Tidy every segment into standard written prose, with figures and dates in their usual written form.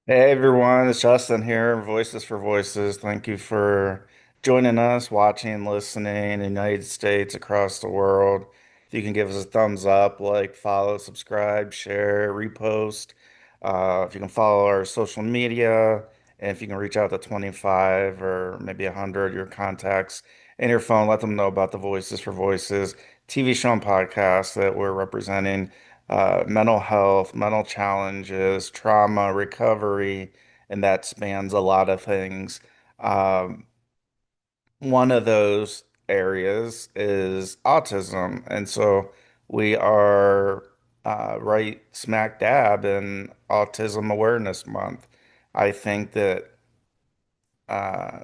Hey everyone, it's Justin here, Voices for Voices. Thank you for joining us, watching, listening in the United States, across the world. If you can give us a thumbs up, like, follow, subscribe, share, repost. If you can follow our social media, and if you can reach out to 25 or maybe 100 of your contacts in your phone, let them know about the Voices for Voices TV show and podcast that we're representing mental health, mental challenges, trauma, recovery, and that spans a lot of things. Um, One of those areas is autism. And so we are right smack dab in Autism Awareness Month. I think that uh,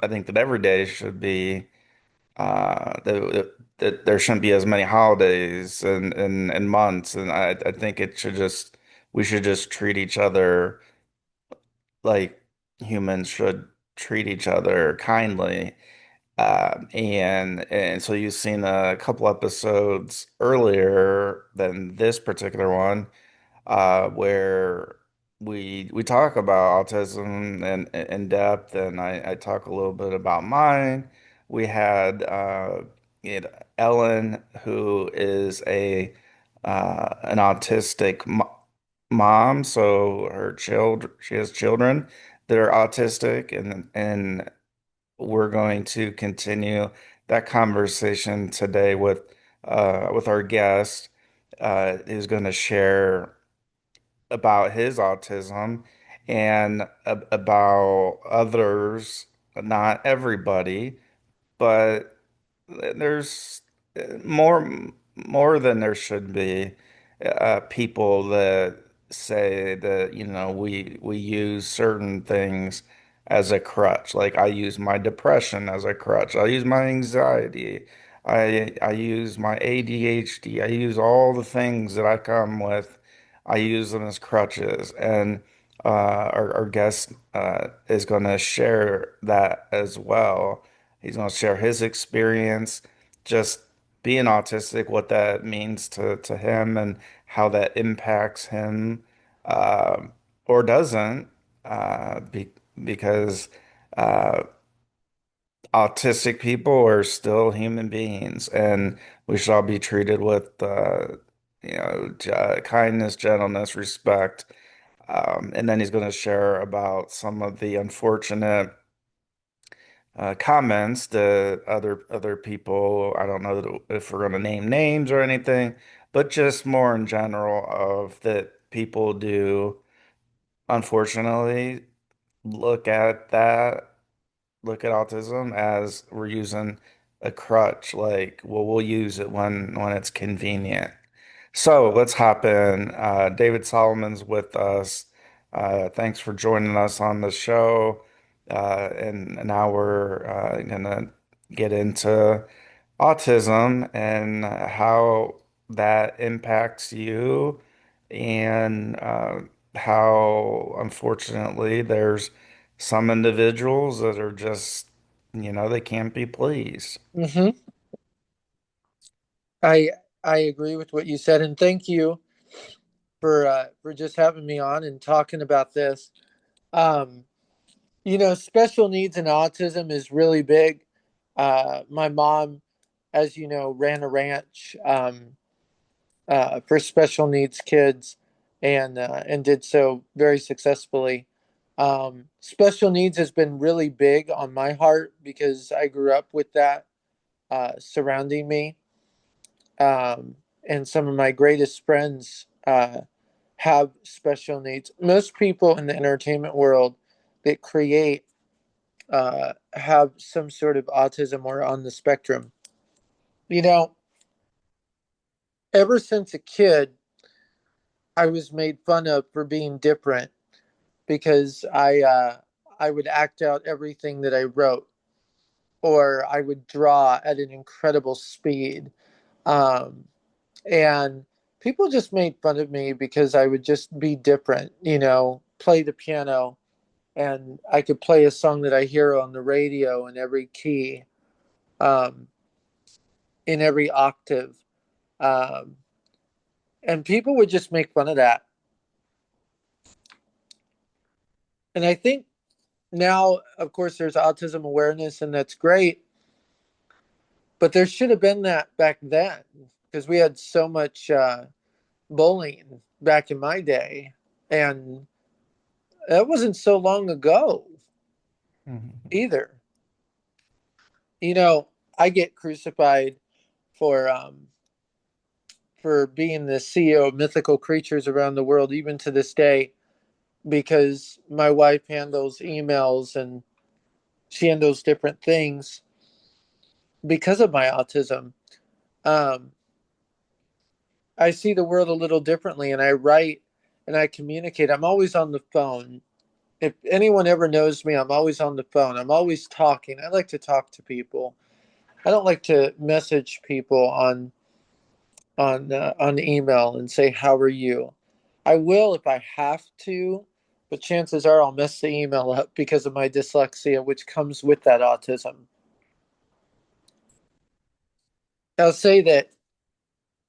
I think that every day should be that there shouldn't be as many holidays and months, and I think it should just we should just treat each other like humans should treat each other kindly. And so you've seen a couple episodes earlier than this particular one, where we talk about autism and in depth, and I talk a little bit about mine. We had you know, Ellen, who is a an autistic mom, so her child she has children that are autistic, and we're going to continue that conversation today with our guest, who's going to share about his autism and about others, not everybody, but there's more than there should be people that say that, we use certain things as a crutch. Like I use my depression as a crutch. I use my anxiety. I use my ADHD. I use all the things that I come with. I use them as crutches. And our guest is going to share that as well. He's going to share his experience, just being autistic, what that means to him, and how that impacts him, uh, or doesn't, because uh, autistic people are still human beings, and we should all be treated with, kindness, gentleness, respect. And then he's going to share about some of the unfortunate comments that other people, I don't know if we're going to name names or anything, but just more in general of that people do, unfortunately, look at that, look at autism as we're using a crutch. Like, well, we'll use it when it's convenient. So let's hop in. David Solomon's with us. Thanks for joining us on the show. And now we're gonna get into autism and how that impacts you, and how unfortunately there's some individuals that are just, they can't be pleased. hmm I I agree with what you said, and thank you for just having me on and talking about this. Um, special needs and autism is really big. My mom, as you know, ran a ranch for special needs kids, and did so very successfully. Special needs has been really big on my heart because I grew up with that surrounding me. And some of my greatest friends have special needs. Most people in the entertainment world that create have some sort of autism or on the spectrum. You know, ever since a kid, I was made fun of for being different because I would act out everything that I wrote, or I would draw at an incredible speed. Um, and people just made fun of me because I would just be different, play the piano, and I could play a song that I hear on the radio in every key, um, in every octave. Um, and people would just make fun of that. And I think now, of course, there's autism awareness, and that's great. But there should have been that back then because we had so much bullying back in my day. And that wasn't so long ago Mhm. either. You know, I get crucified for being the CEO of Mythical Creatures around the world, even to this day, because my wife handles emails and she handles different things because of my autism. Um, I see the world a little differently, and I write and I communicate. I'm always on the phone. If anyone ever knows me, I'm always on the phone. I'm always talking. I like to talk to people. I don't like to message people on email and say how are you. I will if I have to, but chances are I'll mess the email up because of my dyslexia, which comes with that autism. I'll say that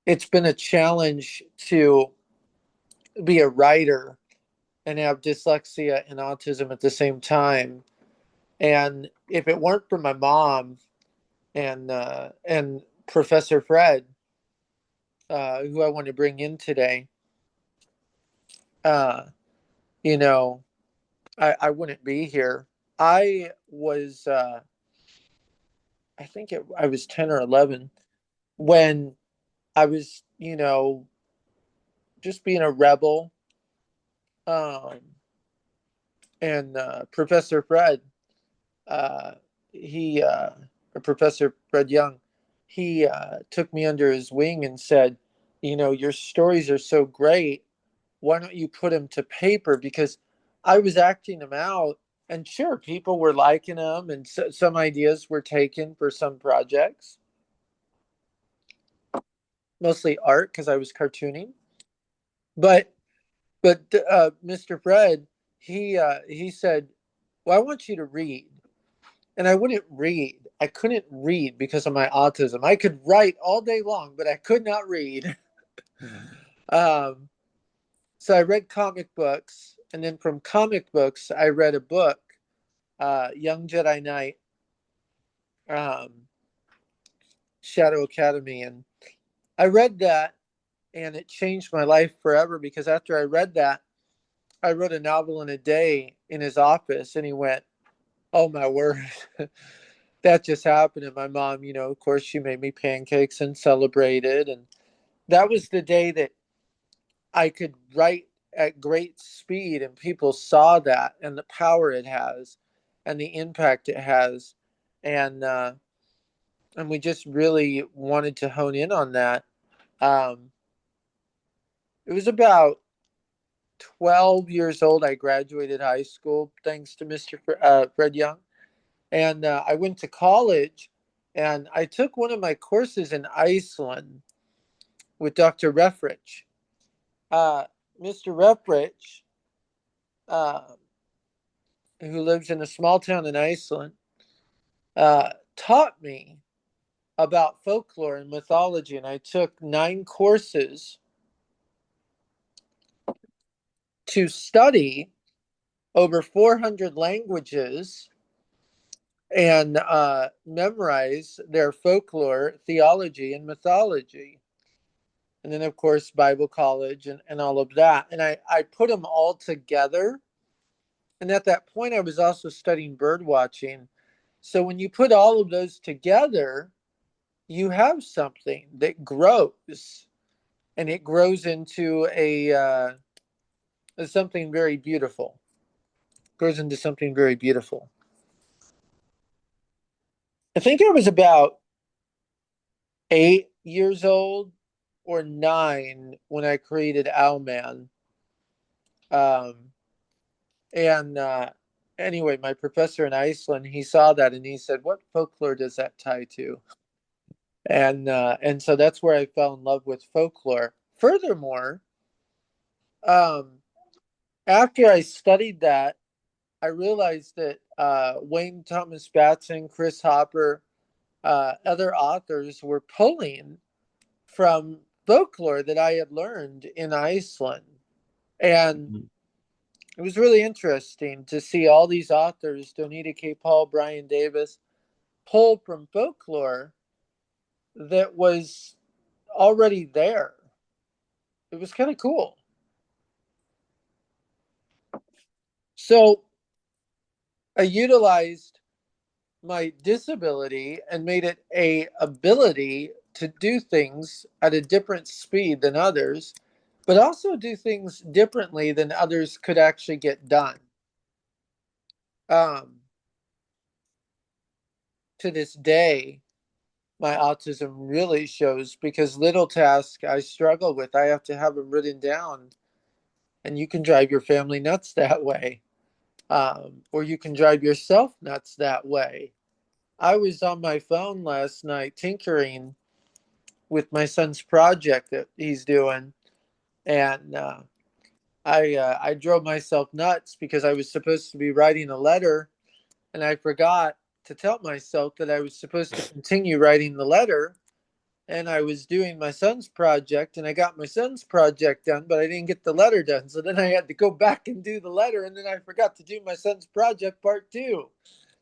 it's been a challenge to be a writer and have dyslexia and autism at the same time. And if it weren't for my mom and Professor Fred, who I want to bring in today, uh, you know, I wouldn't be here. I was, I think I was 10 or 11 when I was, just being a rebel. Um, and Professor Fred, uh, he, Professor Fred Young, he took me under his wing and said, your stories are so great. Why don't you put them to paper? Because I was acting them out, and sure, people were liking them, and some ideas were taken for some projects, mostly art because I was cartooning. But Mr. Fred, he said, "Well, I want you to read." And I wouldn't read. I couldn't read because of my autism. I could write all day long, but I could not read. um, so I read comic books, and then from comic books, I read a book, Young Jedi Knight, um, Shadow Academy, and I read that, and it changed my life forever because after I read that, I wrote a novel in a day in his office, and he went, "Oh my word." That just happened. And my mom, of course, she made me pancakes and celebrated. And that was the day that I could write at great speed, and people saw that and the power it has and the impact it has. And, uh, and we just really wanted to hone in on that. Um, it was about 12 years old. I graduated high school thanks to Mr. Fred Young. And I went to college and I took one of my courses in Iceland with Dr. Refrich. Uh, Mr. Refrich, uh, who lives in a small town in Iceland, taught me about folklore and mythology. And I took 9 courses to study over 400 languages and memorize their folklore, theology, and mythology. And then, of course, Bible college and all of that. And I put them all together. And at that point, I was also studying bird watching. So when you put all of those together, you have something that grows, and it grows into a something very beautiful. Grows into something very beautiful. I think I was about 8 years old or 9 when I created Owlman. Um, and anyway, my professor in Iceland, he saw that and he said, "What folklore does that tie to?" And so that's where I fell in love with folklore. Furthermore, um, after I studied that, I realized that Wayne Thomas Batson, Chris Hopper, other authors were pulling from folklore that I had learned in Iceland. And it was really interesting to see all these authors, Donita K. Paul, Brian Davis, pull from folklore that was already there. It was kind of cool. So I utilized my disability and made it a ability to do things at a different speed than others, but also do things differently than others could actually get done. Um, to this day, my autism really shows because little tasks I struggle with, I have to have them written down, and you can drive your family nuts that way, or you can drive yourself nuts that way. I was on my phone last night tinkering with my son's project that he's doing, and I drove myself nuts because I was supposed to be writing a letter, and I forgot to tell myself that I was supposed to continue writing the letter, and I was doing my son's project, and I got my son's project done, but I didn't get the letter done. So then I had to go back and do the letter, and then I forgot to do my son's project part two.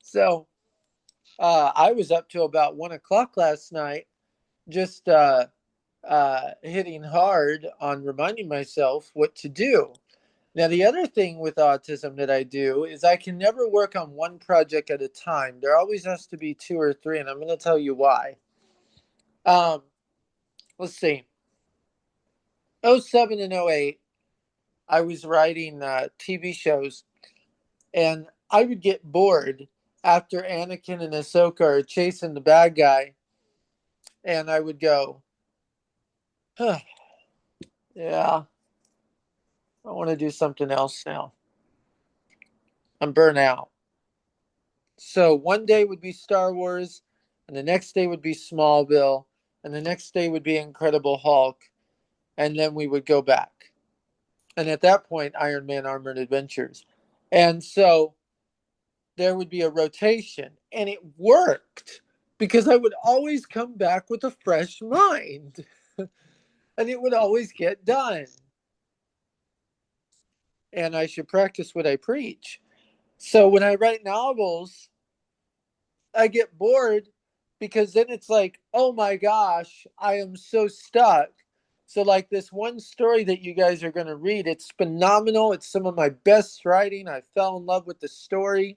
So I was up till about 1 o'clock last night, just hitting hard on reminding myself what to do. Now, the other thing with autism that I do is I can never work on one project at a time. There always has to be two or three, and I'm going to tell you why. Um, let's see. '07 and '08, I was writing TV shows, and I would get bored after Anakin and Ahsoka are chasing the bad guy, and I would go, huh, yeah, I want to do something else now. I'm burnt out. So one day would be Star Wars, and the next day would be Smallville, and the next day would be Incredible Hulk, and then we would go back. And at that point, Iron Man Armored Adventures. And so there would be a rotation, and it worked because I would always come back with a fresh mind, and it would always get done. And I should practice what I preach. So when I write novels, I get bored because then it's like, oh my gosh, I am so stuck. So, like this one story that you guys are going to read, it's phenomenal. It's some of my best writing. I fell in love with the story.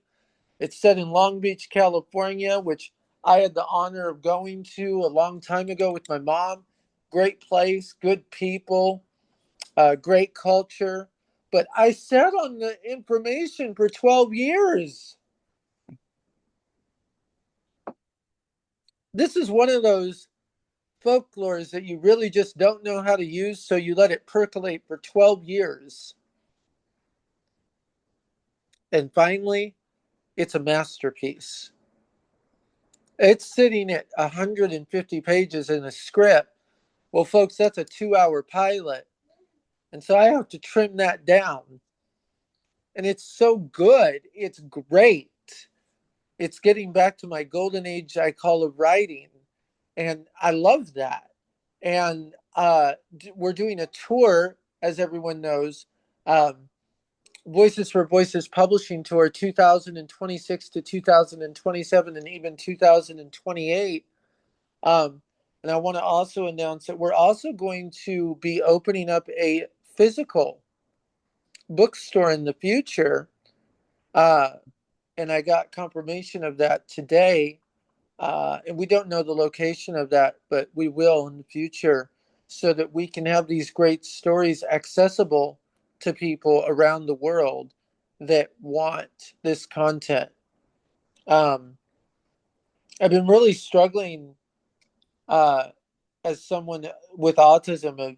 It's set in Long Beach, California, which I had the honor of going to a long time ago with my mom. Great place, good people, great culture. But I sat on the information for 12 years. This is one of those folklores that you really just don't know how to use, so you let it percolate for 12 years. And finally, it's a masterpiece. It's sitting at 150 pages in a script. Well, folks, that's a 2 hour pilot. And so I have to trim that down. And it's so good. It's great. It's getting back to my golden age, I call, of writing. And I love that. And we're doing a tour, as everyone knows, um, Voices for Voices Publishing Tour 2026 to 2027 and even 2028. Um, and I want to also announce that we're also going to be opening up a physical bookstore in the future. Uh, and I got confirmation of that today. And we don't know the location of that, but we will in the future so that we can have these great stories accessible to people around the world that want this content. Um, I've been really struggling uh, as someone with autism of,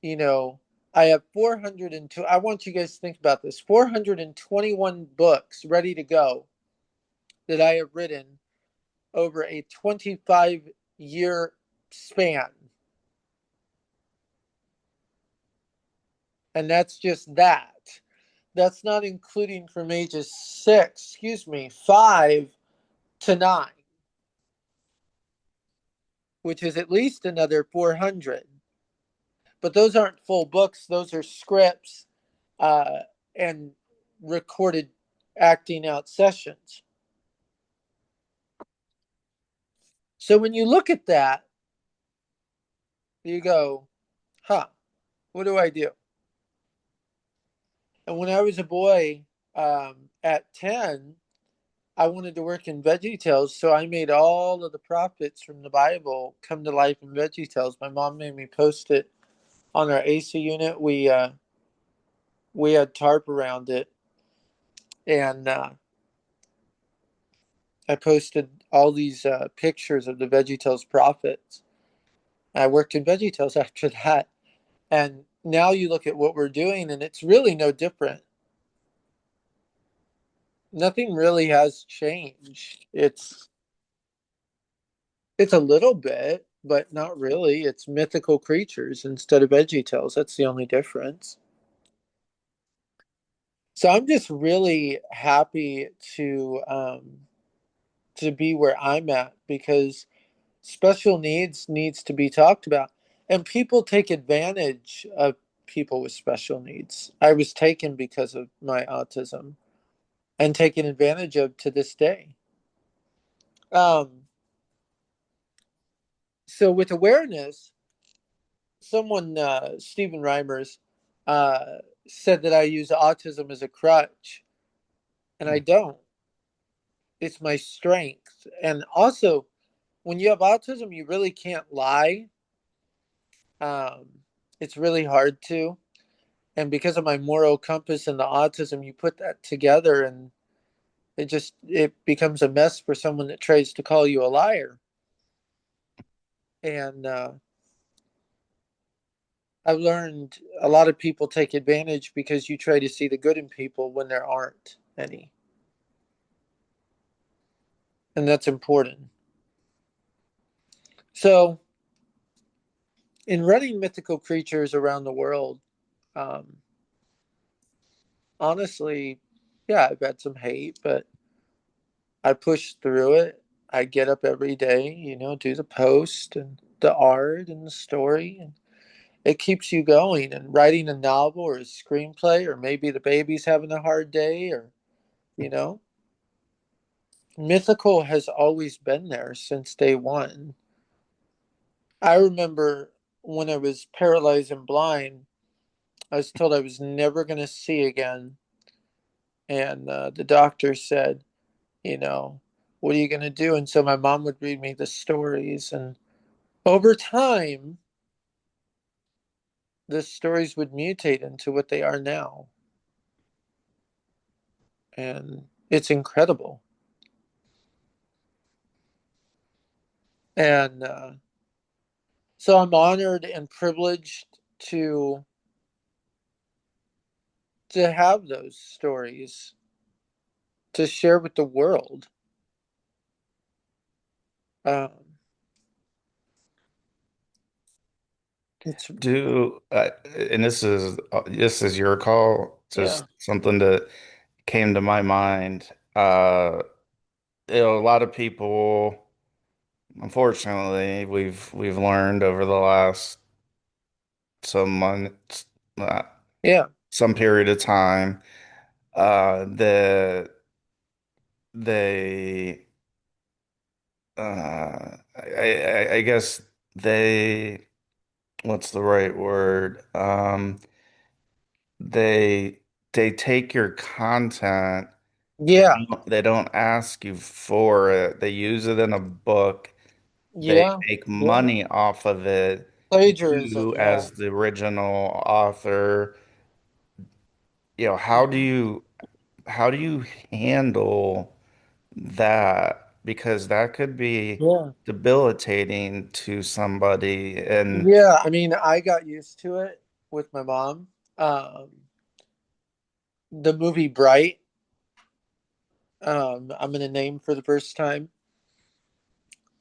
you know, I have 402. I want you guys to think about this 421 books ready to go that I have written over a 25-year span. And that's just that. That's not including from ages 5 to 9, which is at least another 400. But those aren't full books, those are scripts, uh, and recorded acting out sessions. So when you look at that, you go, huh, what do I do? And when I was a boy, at 10, I wanted to work in VeggieTales, so I made all of the prophets from the Bible come to life in VeggieTales. My mom made me post it on our AC unit. We had tarp around it, and I posted all these pictures of the VeggieTales prophets. I worked in VeggieTales after that, and now you look at what we're doing, and it's really no different. Nothing really has changed. It's a little bit, but not really. It's mythical creatures instead of VeggieTales. That's the only difference. So I'm just really happy to be where I'm at because special needs to be talked about, and people take advantage of people with special needs. I was taken because of my autism and taken advantage of to this day. Um, so with awareness, someone Stephen Reimers uh, said that I use autism as a crutch, and I don't. It's my strength. And also, when you have autism, you really can't lie. Um, it's really hard to. And because of my moral compass and the autism, you put that together, and it becomes a mess for someone that tries to call you a liar. And I've learned a lot of people take advantage because you try to see the good in people when there aren't any. And that's important. So, in running mythical creatures around the world, um, honestly, yeah, I've had some hate, but I push through it. I get up every day, do the post and the art and the story, and it keeps you going. And writing a novel or a screenplay, or maybe the baby's having a hard day, or, you know, mythical has always been there since day one. I remember when I was paralyzed and blind, I was told I was never going to see again. And the doctor said, you know, what are you going to do? And so my mom would read me the stories. And over time, the stories would mutate into what they are now. And it's incredible. And so I'm honored and privileged to have those stories to share with the world. Um, it's Do and this is your call. Yeah, Just something that came to my mind. A lot of people, unfortunately, we've learned over the last some months, uh, yeah, some period of time, that they, I guess they, what's the right word? They they take your content. yeah, They don't ask you for it. They use it in a book. They yeah, make yeah. money off of it. You, Plagiarism, yeah, as the original author, how do you handle that? Because that could be yeah, debilitating to somebody. And yeah. I mean, I got used to it with my mom. Um, the movie Bright, I'm gonna name for the first time.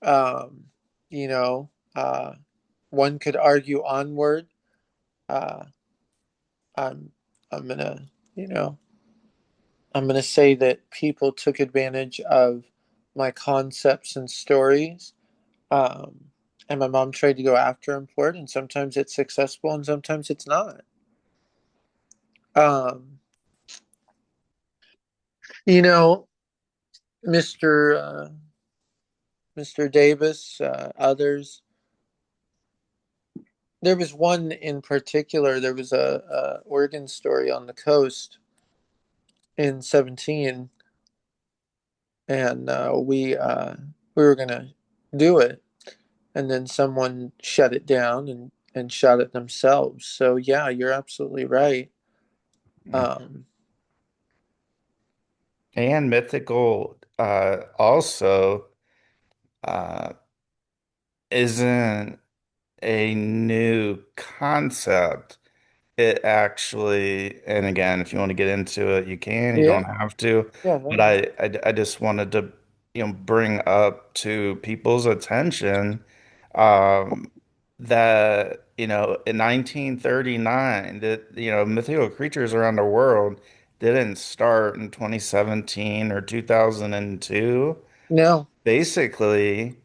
Um, you know, one could argue onward. Uh, I'm, I'm gonna, you know, I'm gonna say that people took advantage of my concepts and stories. Um, and my mom tried to go after him for it, and sometimes it's successful, and sometimes it's not. Um, You know, Mr. Mr. Davis, others. There was one in particular. There was a Oregon story on the coast in 17, and we were gonna do it, and then someone shut it down and shot it themselves. So yeah, you're absolutely right. Mm. Um, And Mythical also uh, isn't a new concept. It actually, and again, if you want to get into it, you can. You don't yeah, have to. yeah, But no, I just wanted to, bring up to people's attention um, that, in 1939, that, mythical creatures around the world didn't start in 2017 or 2002. no, Basically,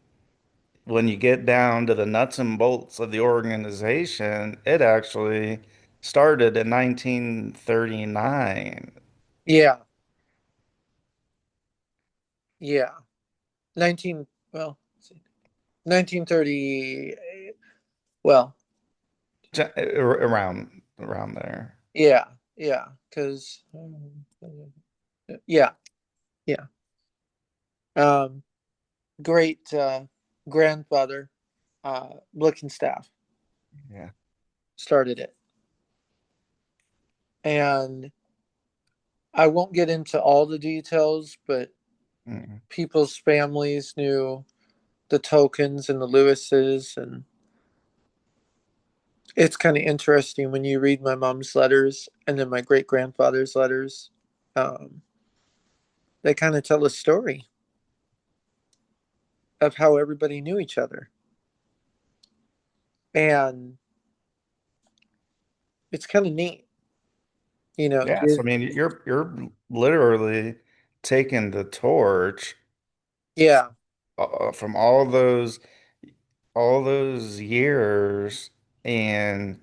when you get down to the nuts and bolts of the organization, it actually started in 1939. yeah, yeah. 19, well, 1930. Well, Around there. yeah, yeah, because yeah, yeah. Um, great grandfather, Blickenstaff Yeah. started it, and I won't get into all the details, but Mm. people's families knew the Tokens and the Lewises, and it's kind of interesting when you read my mom's letters and then my great grandfather's letters. Um, they kind of tell a story of how everybody knew each other, and it's kind of neat, you know. Yes, I mean you're literally taking the torch Yeah, from all those years and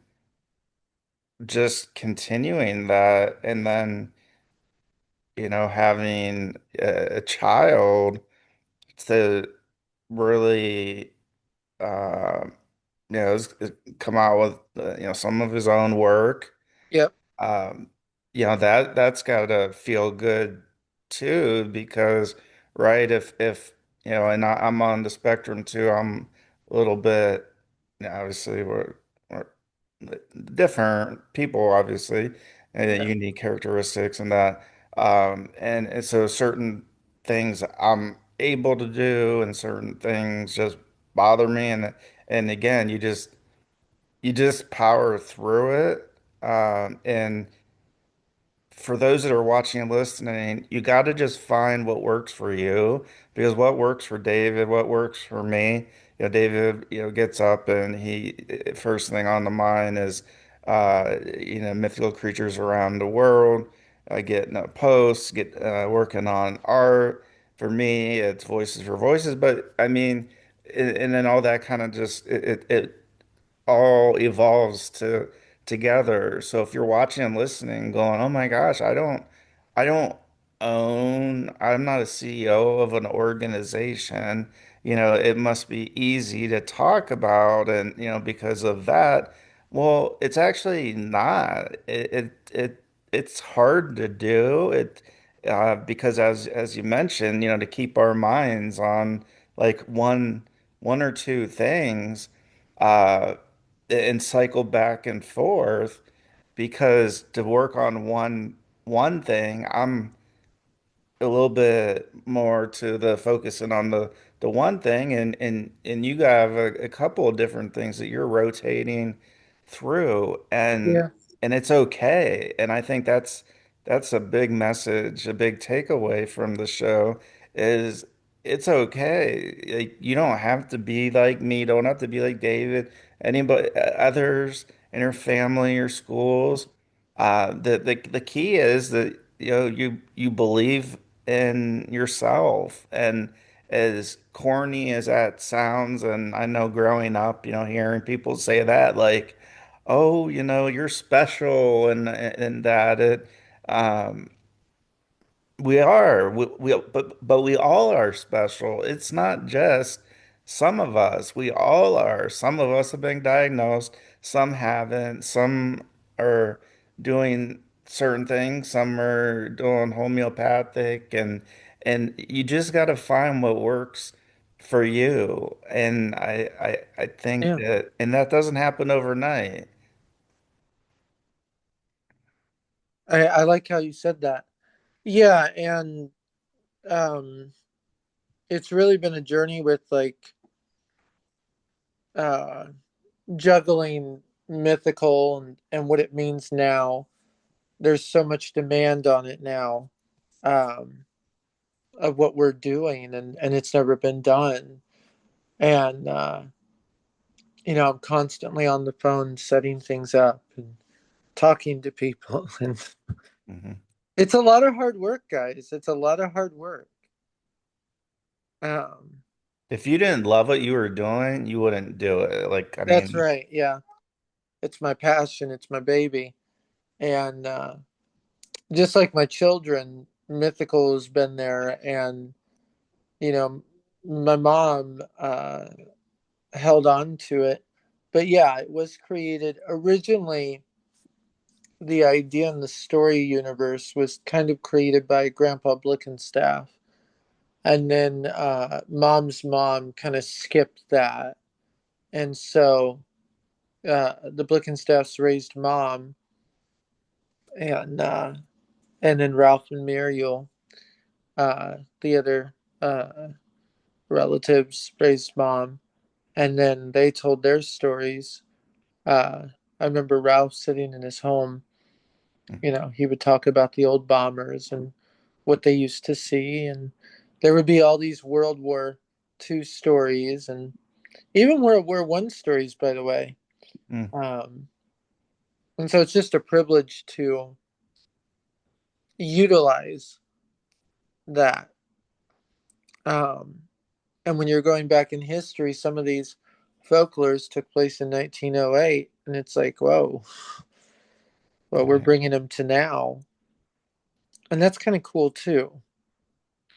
just continuing that, and then having a child to really uh, come out with some of his own work. yep, um, that's gotta feel good too, because right, if and I'm on the spectrum too. I'm a little bit, obviously we're different people, obviously, and yeah, unique characteristics and that. And so certain things I'm able to do and certain things just bother me. And again, you just power through it. And for those that are watching and listening, you got to just find what works for you, because what works for David, what works for me, David, gets up and he first thing on the mind is, mythical creatures around the world. I get posts, get working on art. For me, it's voices for voices, but I mean, and then all that kind of just it all evolves together. So if you're watching and listening, going, "Oh my gosh, I don't I'm not a CEO of an organization. It must be easy to talk about, and because of that." Well, it's actually not. It's hard to do it because as you mentioned, to keep our minds on like one or two things. Uh, and cycle back and forth, because to work on one thing, I'm a little bit more to the focusing on the one thing, and you have a couple of different things that you're rotating through, and yeah, it's okay. And I think that's a big message, a big takeaway from the show is it's okay. Like, you don't have to be like me, don't have to be like David, anybody others in your family or schools. The key is that you believe in yourself. And as corny as that sounds, and I know growing up, hearing people say that, like, oh, you're special, and that um We are. But we all are special. It's not just some of us. We all are. Some of us have been diagnosed, some haven't. Some are doing certain things, some are doing homeopathic and you just got to find what works for you. And I think Yeah, that and that doesn't happen overnight. I like how you said that. Yeah, and um, it's really been a journey with like uh, juggling mythical and what it means now. There's so much demand on it now, um, of what we're doing, and it's never been done. And I'm constantly on the phone setting things up and talking to people, and Mhm. it's a lot of hard work, guys. It's a lot of hard work. Um, If you didn't love what you were doing, you wouldn't do it. Like, I that's mean, right. Yeah, it's my passion. It's my baby, and just like my children, Mythical has been there, and you know, my mom held on to it. But yeah, it was created originally. The idea in the story universe was kind of created by Grandpa Blickenstaff, and then Mom's mom kind of skipped that, and so the Blickenstaffs raised Mom, and uh, and then Ralph and Muriel, the other uh, relatives, raised Mom, and then they told their stories. I remember Ralph sitting in his home. He would talk about the old bombers and what they used to see, and there would be all these World War II stories, and even World War I stories, by the way. mm, Um, and so it's just a privilege to utilize that. Um, and when you're going back in history, some of these folklores took place in 1908, and it's like, whoa, well, we're right. bringing them to now, and that's kind of cool too.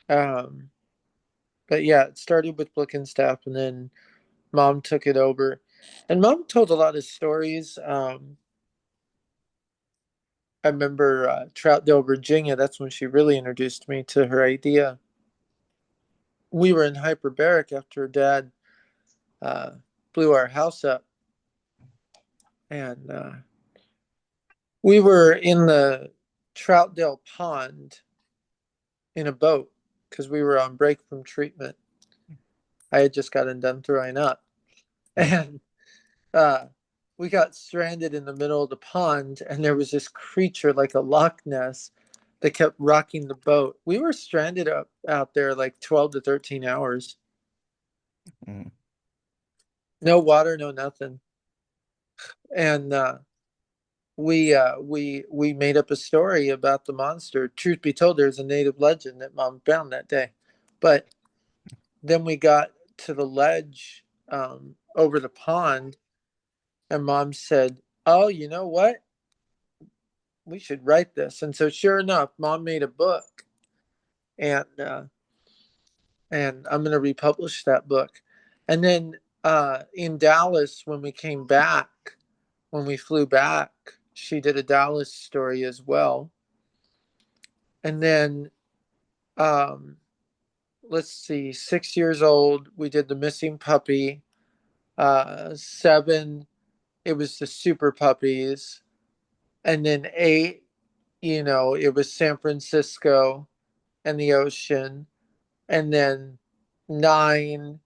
Um, but yeah, it started with Blickenstaff, and then Mom took it over, and Mom told a lot of stories. I remember Troutdale, Virginia. That's when she really introduced me to her idea. We were in hyperbaric after Dad uh, blew our house up, and we were in the Troutdale Pond in a boat because we were on break from treatment. I had just gotten done throwing up, and uh, we got stranded in the middle of the pond, and there was this creature like a Loch Ness that kept rocking the boat. We were stranded up out there like 12 to 13 hours. Mm, No water, no nothing. And we made up a story about the monster. Truth be told, there's a native legend that Mom found that day. But then we got to the ledge over the pond, and Mom said, "Oh, you know what? We should write this." And so, sure enough, Mom made a book, and I'm going to republish that book. And then in Dallas, when we came back, when we flew back, she did a Dallas story as well. And then um, let's see, 6 years old, we did the missing puppy. 7, it was the super puppies, and then 8, it was San Francisco and the ocean, and then 9,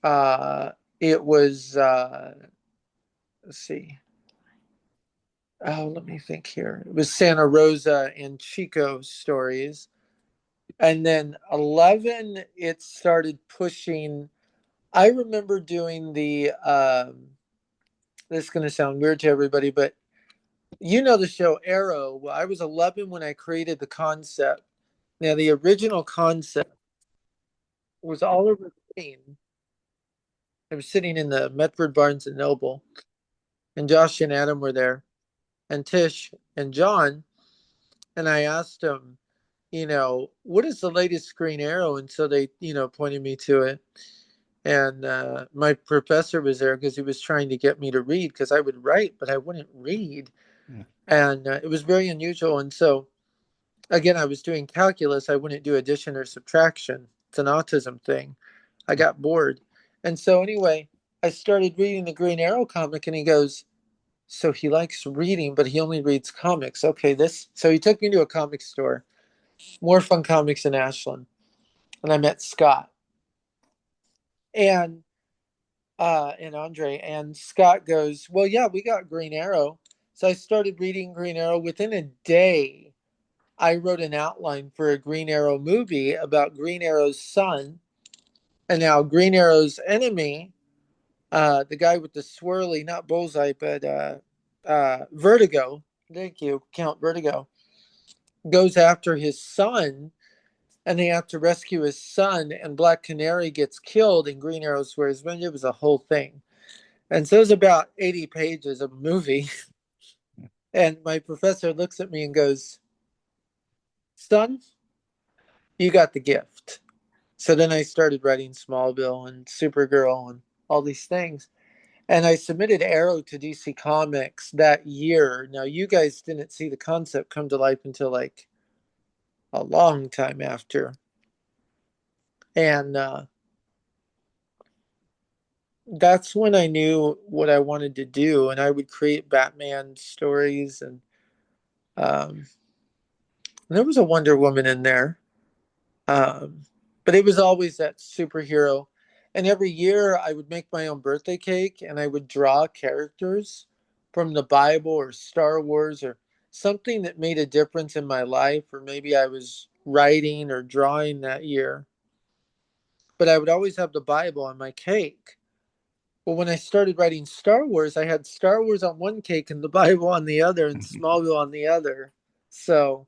uh, it was let's see, oh, let me think here. It was Santa Rosa and Chico stories, and then 11, it started pushing. I remember doing the. This is going to sound weird to everybody, but the show Arrow. Well, I was 11 when I created the concept. Now, the original concept was Oliver Queen. I was sitting in the Medford Barnes and Noble, and Josh and Adam were there, and Tish and John. And I asked them, what is the latest Green Arrow? And so they, pointed me to it. And my professor was there because he was trying to get me to read because I would write, but I wouldn't read. And it was very unusual. And so, again, I was doing calculus. I wouldn't do addition or subtraction. It's an autism thing. I got bored. And so, anyway, I started reading the Green Arrow comic, and he goes, so he likes reading, but he only reads comics. Okay, so he took me to a comic store, More Fun Comics in Ashland, and I met Scott and Andre. And Scott goes, well, yeah, we got Green Arrow. So I started reading Green Arrow. Within a day, I wrote an outline for a Green Arrow movie about Green Arrow's son. And now Green Arrow's enemy, the guy with the swirly, not bullseye, but Vertigo. Thank you, Count Vertigo, goes after his son, and they have to rescue his son, and Black Canary gets killed, and Green Arrow swears vengeance. It was a whole thing. And so it's about 80 pages of a movie. And my professor looks at me and goes, son, you got the gift. So then I started writing Smallville and Supergirl and all these things. And I submitted Arrow to DC Comics that year. Now, you guys didn't see the concept come to life until like a long time after. And that's when I knew what I wanted to do. And I would create Batman stories. And there was a Wonder Woman in there. Um, but it was always that superhero. And every year I would make my own birthday cake and I would draw characters from the Bible or Star Wars or something that made a difference in my life, or maybe I was writing or drawing that year. But I would always have the Bible on my cake. Well, when I started writing Star Wars, I had Star Wars on one cake and the Bible on the other and Smallville on the other. So,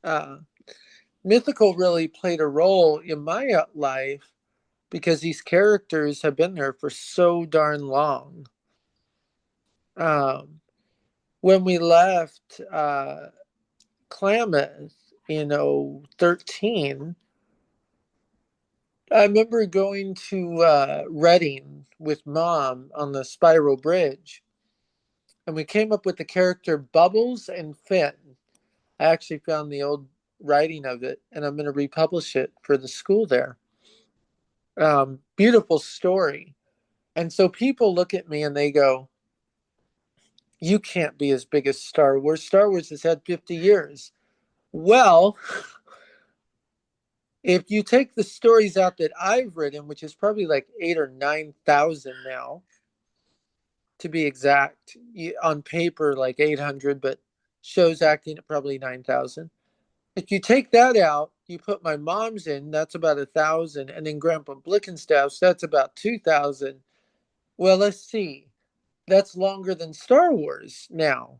uh, Mythical really played a role in my life because these characters have been there for so darn long. Um, when we left Klamath in 13, I remember going to Reading with mom on the Spiral Bridge, and we came up with the character Bubbles and Finn. I actually found the old writing of it, and I'm going to republish it for the school there. Beautiful story. And so people look at me and they go, you can't be as big as Star Wars. Star Wars has had 50 years. Well, if you take the stories out that I've written, which is probably like 8 or 9,000 now, to be exact, on paper, like 800, but shows acting at probably 9,000. If you take that out, you put my mom's in, that's about 1,000, and then Grandpa Blickenstaff's, that's about 2,000. Well, let's see. That's longer than Star Wars now,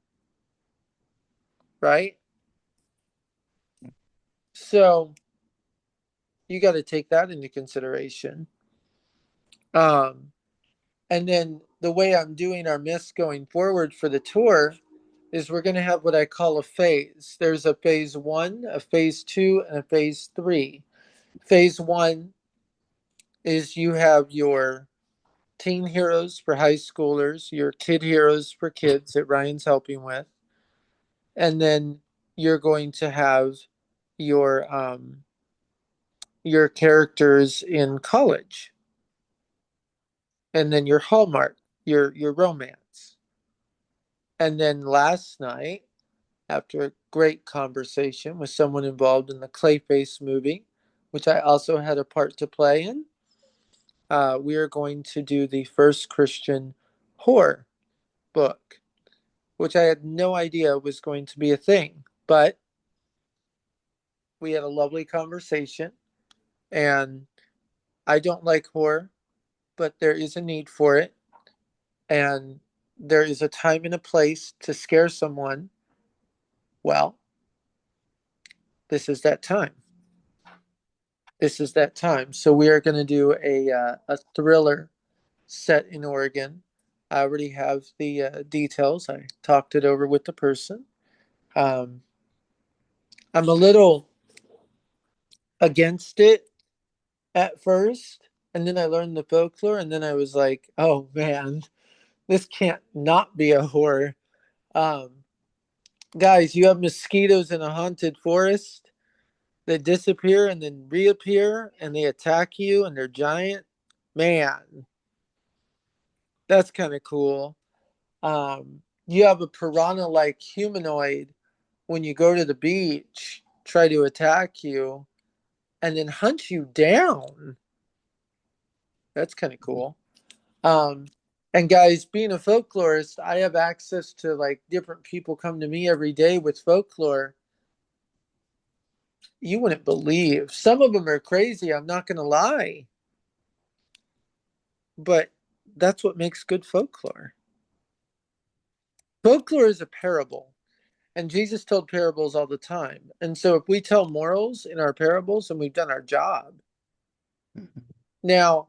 right? So you got to take that into consideration. Um, and then the way I'm doing our myths going forward for the tour is we're going to have what I call a phase. There's a phase one, a phase two, and a phase three. Phase one is you have your teen heroes for high schoolers, your kid heroes for kids that Ryan's helping with, and then you're going to have your your characters in college, and then your Hallmark, your romance. And then last night, after a great conversation with someone involved in the Clayface movie, which I also had a part to play in, we are going to do the first Christian horror book, which I had no idea was going to be a thing. But we had a lovely conversation, and I don't like horror, but there is a need for it. And there is a time and a place to scare someone. Well, this is that time. This is that time. So we are going to do a thriller set in Oregon. I already have the details. I talked it over with the person. Um, I'm a little against it at first, and then I learned the folklore, and then I was like, oh man, this can't not be a horror. Um, Guys, you have mosquitoes in a haunted forest that disappear and then reappear, and they attack you, and they're giant. Man, that's kind of cool. You have a piranha like humanoid when you go to the beach, try to attack you, and then hunt you down. That's kind of cool. Um, and guys, being a folklorist, I have access to like different people come to me every day with folklore. You wouldn't believe. Some of them are crazy, I'm not going to lie. But that's what makes good folklore. Folklore is a parable, and Jesus told parables all the time. And so if we tell morals in our parables, then we've done our job. Now,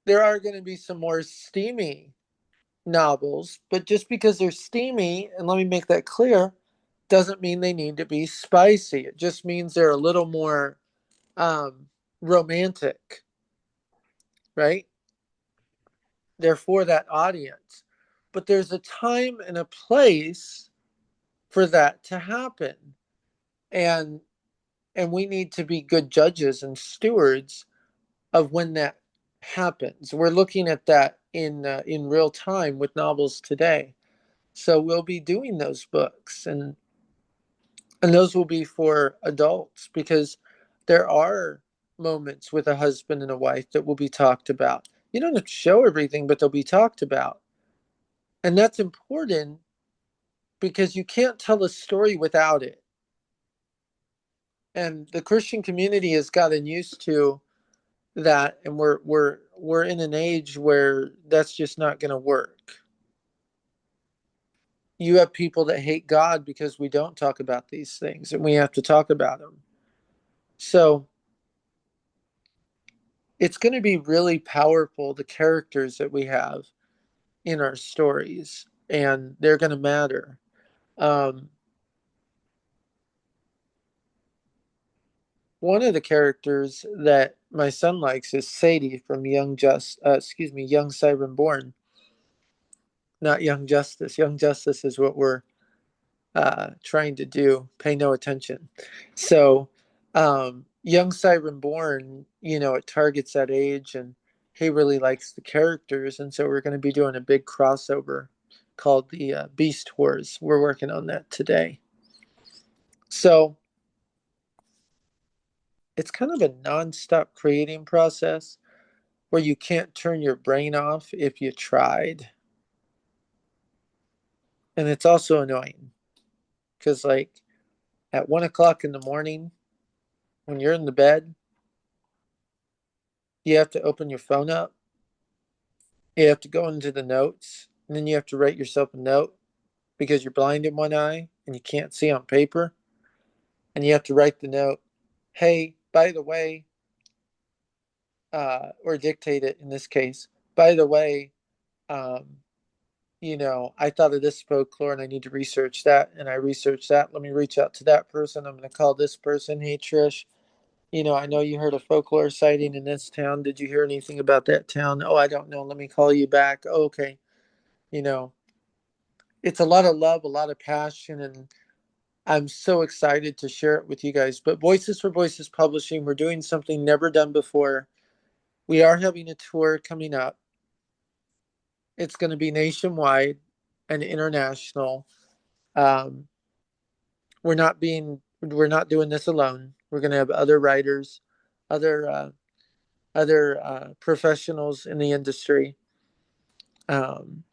there are going to be some more steamy novels, but just because they're steamy, and let me make that clear, doesn't mean they need to be spicy. It just means they're a little more romantic, right? They're for that audience. But there's a time and a place for that to happen. And we need to be good judges and stewards of when that happens. We're looking at that in real time with novels today. So we'll be doing those books, and those will be for adults because there are moments with a husband and a wife that will be talked about. You don't have to show everything, but they'll be talked about. And that's important because you can't tell a story without it. And the Christian community has gotten used to that, and we're in an age where that's just not going to work. You have people that hate God because we don't talk about these things, and we have to talk about them. So it's going to be really powerful, the characters that we have in our stories, and they're going to matter. Um, One of the characters that my son likes is Sadie from Young Siren Born, not Young Justice. Young Justice is what we're trying to do. Pay no attention. So, Young Siren Born, it targets that age, and he really likes the characters, and so we're going to be doing a big crossover called the Beast Wars. We're working on that today. So it's kind of a non-stop creating process where you can't turn your brain off if you tried. And it's also annoying because, like, at 1 o'clock in the morning, when you're in the bed, you have to open your phone up. You have to go into the notes, and then you have to write yourself a note because you're blind in one eye and you can't see on paper. And you have to write the note, hey, by the way, or dictate it in this case, by the way, um, I thought of this folklore and I need to research that. And I researched that. Let me reach out to that person. I'm going to call this person. Hey, Trish, I know you heard a folklore sighting in this town. Did you hear anything about that town? Oh, I don't know. Let me call you back. Oh, okay. You know, it's a lot of love, a lot of passion. And I'm so excited to share it with you guys. But Voices for Voices Publishing, we're doing something never done before. We are having a tour coming up. It's going to be nationwide and international. Um, we're not doing this alone. We're going to have other writers, other professionals in the industry, um,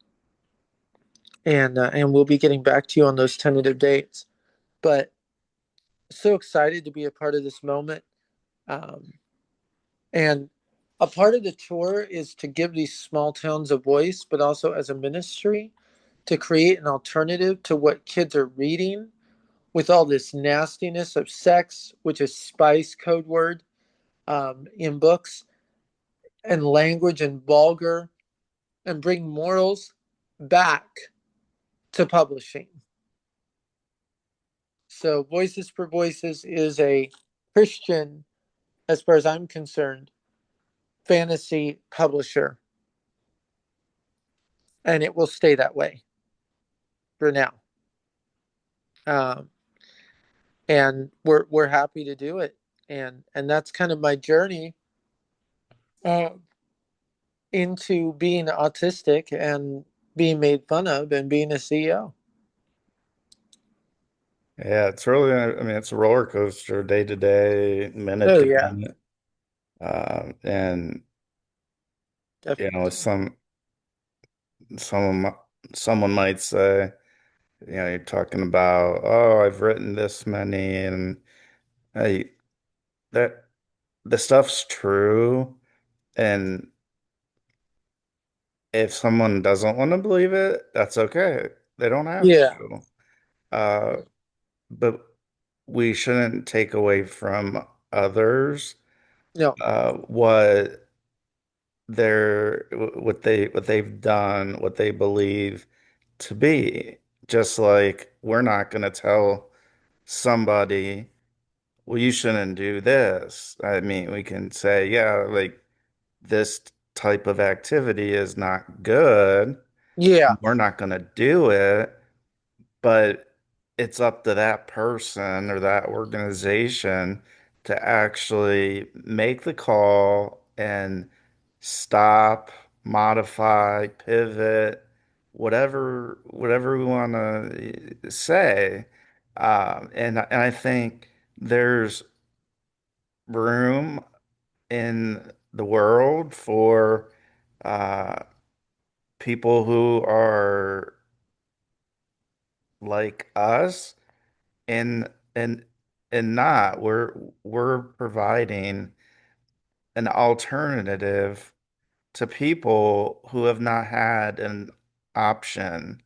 and we'll be getting back to you on those tentative dates. But so excited to be a part of this moment, um, and a part of the tour is to give these small towns a voice, but also as a ministry to create an alternative to what kids are reading with all this nastiness of sex, which is spice code word in books, and language and vulgar, and bring morals back to publishing. So Voices for Voices is a Christian, as far as I'm concerned, fantasy publisher, and it will stay that way for now. Um, and we're happy to do it, and that's kind of my journey uh, into being autistic and being made fun of and being a CEO. Yeah, it's really, I mean, it's a roller coaster day to day, minute Oh to yeah, minute. And definitely. some of my, someone might say, you're talking about, oh, I've written this many, and hey, that the stuff's true. And if someone doesn't want to believe it, that's okay. They don't have Yeah. to. Uh, but we shouldn't take away from others No. what what they've done, what they believe to be. Just like we're not going to tell somebody, well, you shouldn't do this. I mean, we can say, yeah, like this type of activity is not good. Yeah. We're not going to do it. But it's up to that person or that organization to actually make the call and stop, modify, pivot, whatever we want to say. And I think there's room in the world for uh, people who are like us and and and not we're providing an alternative to people who have not had an option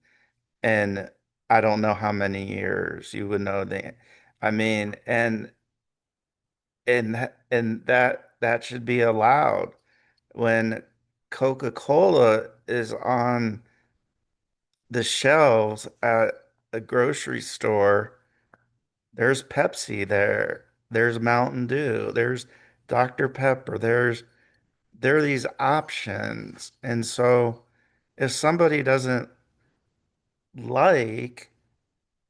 in I don't know how many years you would know that. I mean, and that should be allowed when Coca-Cola is on the shelves at a grocery store. There's Pepsi there. There's Mountain Dew. There's Dr. Pepper. There are these options. And so if somebody doesn't like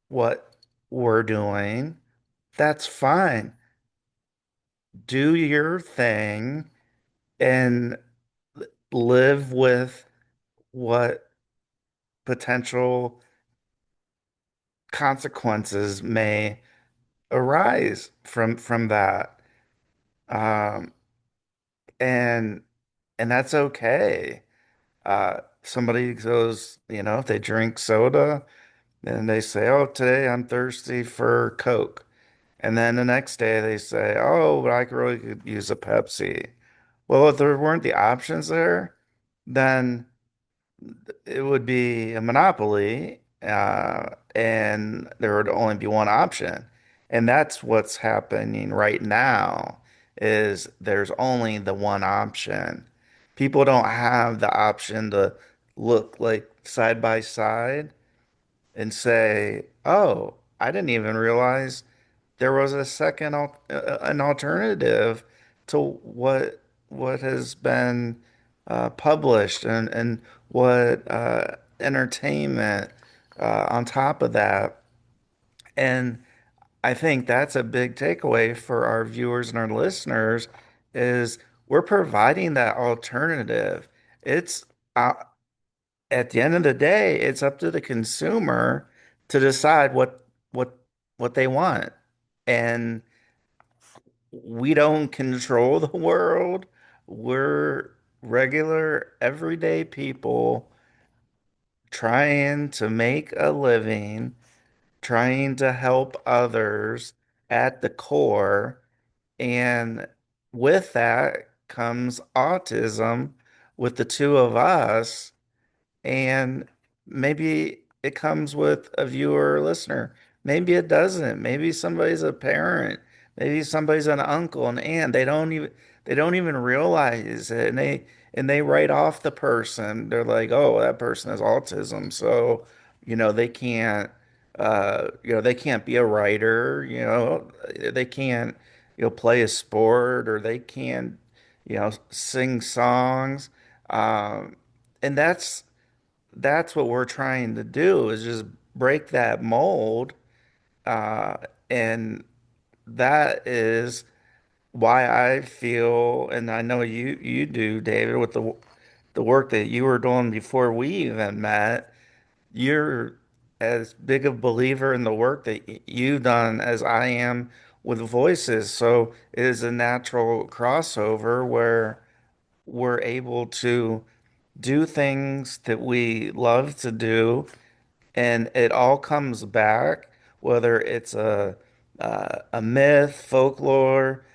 what we're doing, that's fine. Do your thing and live with what potential consequences may arise from that. Um, and and that's okay. Somebody goes, if they drink soda, then they say, "Oh, today I'm thirsty for Coke." And then the next day they say, "Oh, but I could use a Pepsi." Well, if there weren't the options there, then it would be a monopoly, and there would only be one option. And that's what's happening right now is there's only the one option. People don't have the option to look like side by side and say, "Oh, I didn't even realize there was a an alternative to what has been published and what entertainment on top of that." And I think that's a big takeaway for our viewers and our listeners is we're providing that alternative. It's uh, at the end of the day, it's up to the consumer to decide what what they want. And we don't control the world. We're regular, everyday people trying to make a living, trying to help others at the core. And with that comes autism with the two of us. And maybe it comes with a viewer or listener. Maybe it doesn't. Maybe somebody's a parent. Maybe somebody's an uncle, an aunt. They don't even realize it. And they write off the person. They're like, oh, that person has autism. So, they can't. They can't be a writer, they can't, play a sport, or they can't, sing songs. Um, and that's what we're trying to do, is just break that mold. Uh, and that is why I feel, and I know you do, David, with the work that you were doing before we even met. You're as big a believer in the work that you've done as I am with voices. So it is a natural crossover where we're able to do things that we love to do, and it all comes back, whether it's a myth, folklore,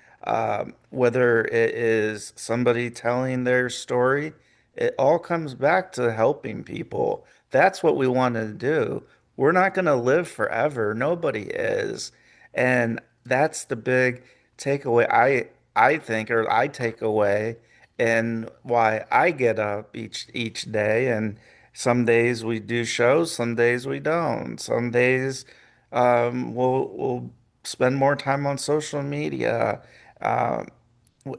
whether it is somebody telling their story. It all comes back to helping people. That's what we want to do. We're not going to live forever. Nobody is. And that's the big takeaway I think, or I take away, and why I get up each day. And some days we do shows, some days we don't. Some days we'll spend more time on social media. Um,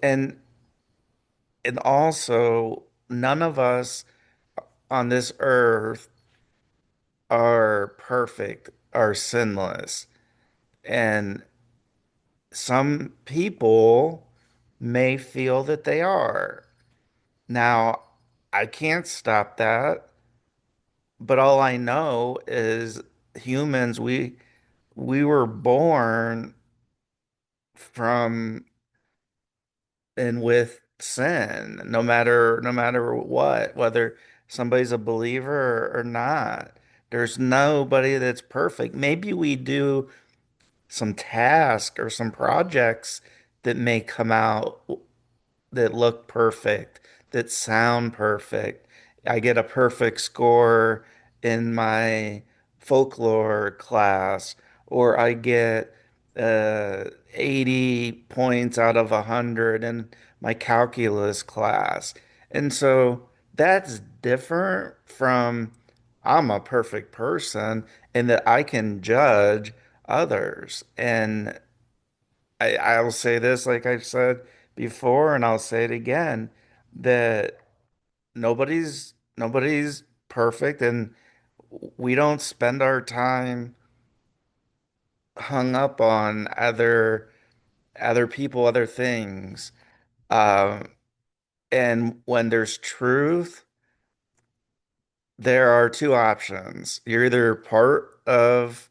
and also, none of us on this earth are perfect, are sinless. And some people may feel that they are. Now, I can't stop that, but all I know is humans, we were born from and with sin, no matter what, whether somebody's a believer or not. There's nobody that's perfect. Maybe we do some task or some projects that may come out that look perfect, that sound perfect. I get a perfect score in my folklore class, or I get 80 points out of 100 in my calculus class. And so that's different from I'm a perfect person, and that I can judge others. And I will say this, like I've said before, and I'll say it again, that nobody's perfect, and we don't spend our time hung up on other people, other things. Um, and when there's truth, there are two options. You're either part of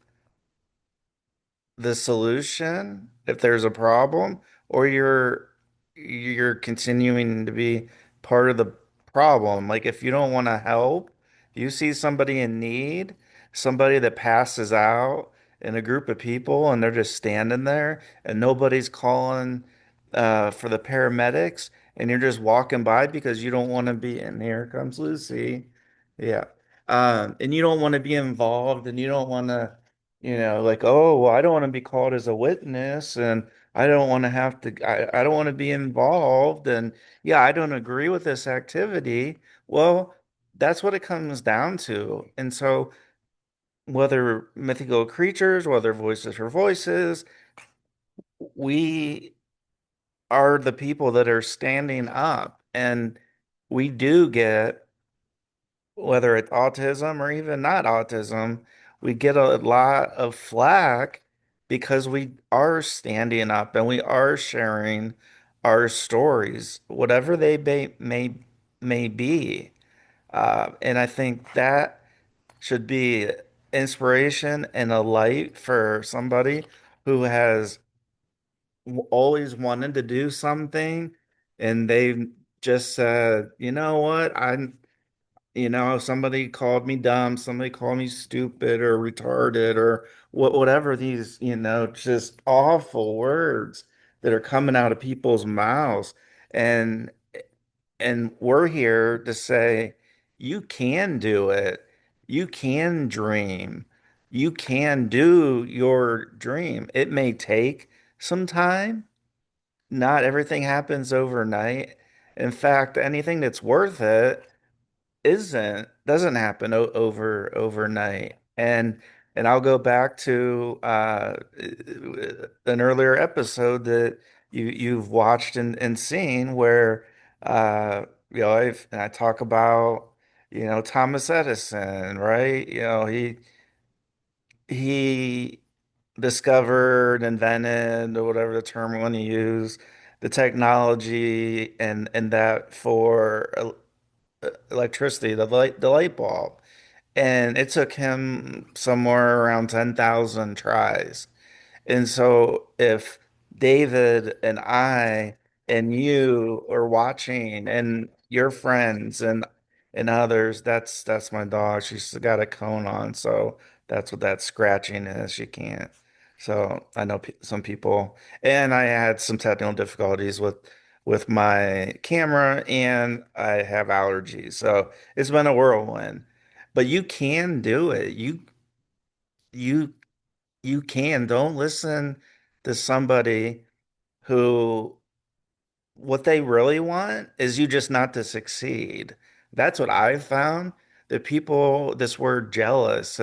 the solution if there's a problem, or you're continuing to be part of the problem. Like, if you don't want to help, you see somebody in need, somebody that passes out in a group of people, and they're just standing there and nobody's calling for the paramedics, and you're just walking by because you don't want to be, and here comes Lucy. Yeah. And you don't want to be involved, and you don't want to, like, oh, well, I don't want to be called as a witness, and I don't want to have to, I don't want to be involved. And yeah, I don't agree with this activity. Well, that's what it comes down to. And so, whether mythical creatures, whether voices for voices, we are the people that are standing up. And we do get, whether it's autism or even not autism, we get a lot of flack because we are standing up and we are sharing our stories, whatever they may be. And I think that should be inspiration and a light for somebody who has always wanted to do something, and they've just said, you know what, somebody called me dumb, somebody called me stupid or retarded, or whatever these, just awful words that are coming out of people's mouths. And we're here to say, you can do it. You can dream. You can do your dream. It may take some time. Not everything happens overnight. In fact, anything that's worth it doesn't happen overnight. And And I'll go back to an earlier episode that you've watched and seen where and I talk about Thomas Edison, right? He discovered, invented, or whatever the term we want to use, the technology and that for electricity, the light bulb. And it took him somewhere around 10,000 tries. And so if David and I and you are watching and your friends and others, that's my dog. She's got a cone on, so that's what that scratching is. She can't. So I know pe some people, and I had some technical difficulties with my camera, and I have allergies. So it's been a whirlwind. But you can do it. You you can. Don't listen to somebody who what they really want is you just not to succeed. That's what I've found. That people, this word jealous,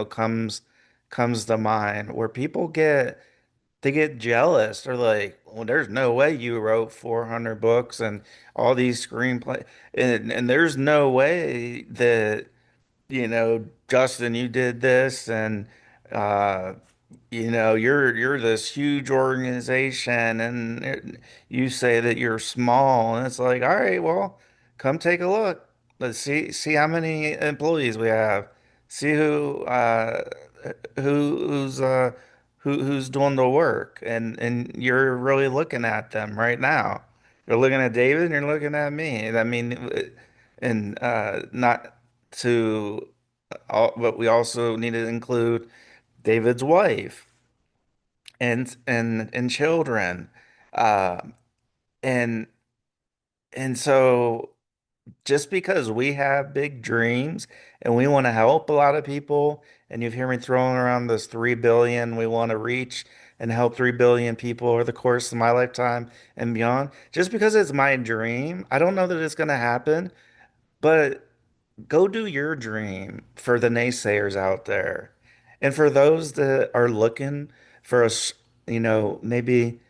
comes to mind where people they get jealous. They're like, well, there's no way you wrote 400 books and all these screenplays, and there's no way that Justin, you did this, and uh, you're this huge organization, and you say that you're small, and it's like, all right, well, come take a look. Let's see how many employees we have. See who's doing the work, and you're really looking at them right now. You're looking at David, and you're looking at me. I mean, and not to, but we also need to include David's wife and children. Uh, and and so just because we have big dreams and we want to help a lot of people, and you've heard me throwing around this 3 billion, we want to reach and help 3 billion people over the course of my lifetime and beyond. Just because it's my dream, I don't know that it's going to happen, but go do your dream for the naysayers out there. And for those that are looking for us, maybe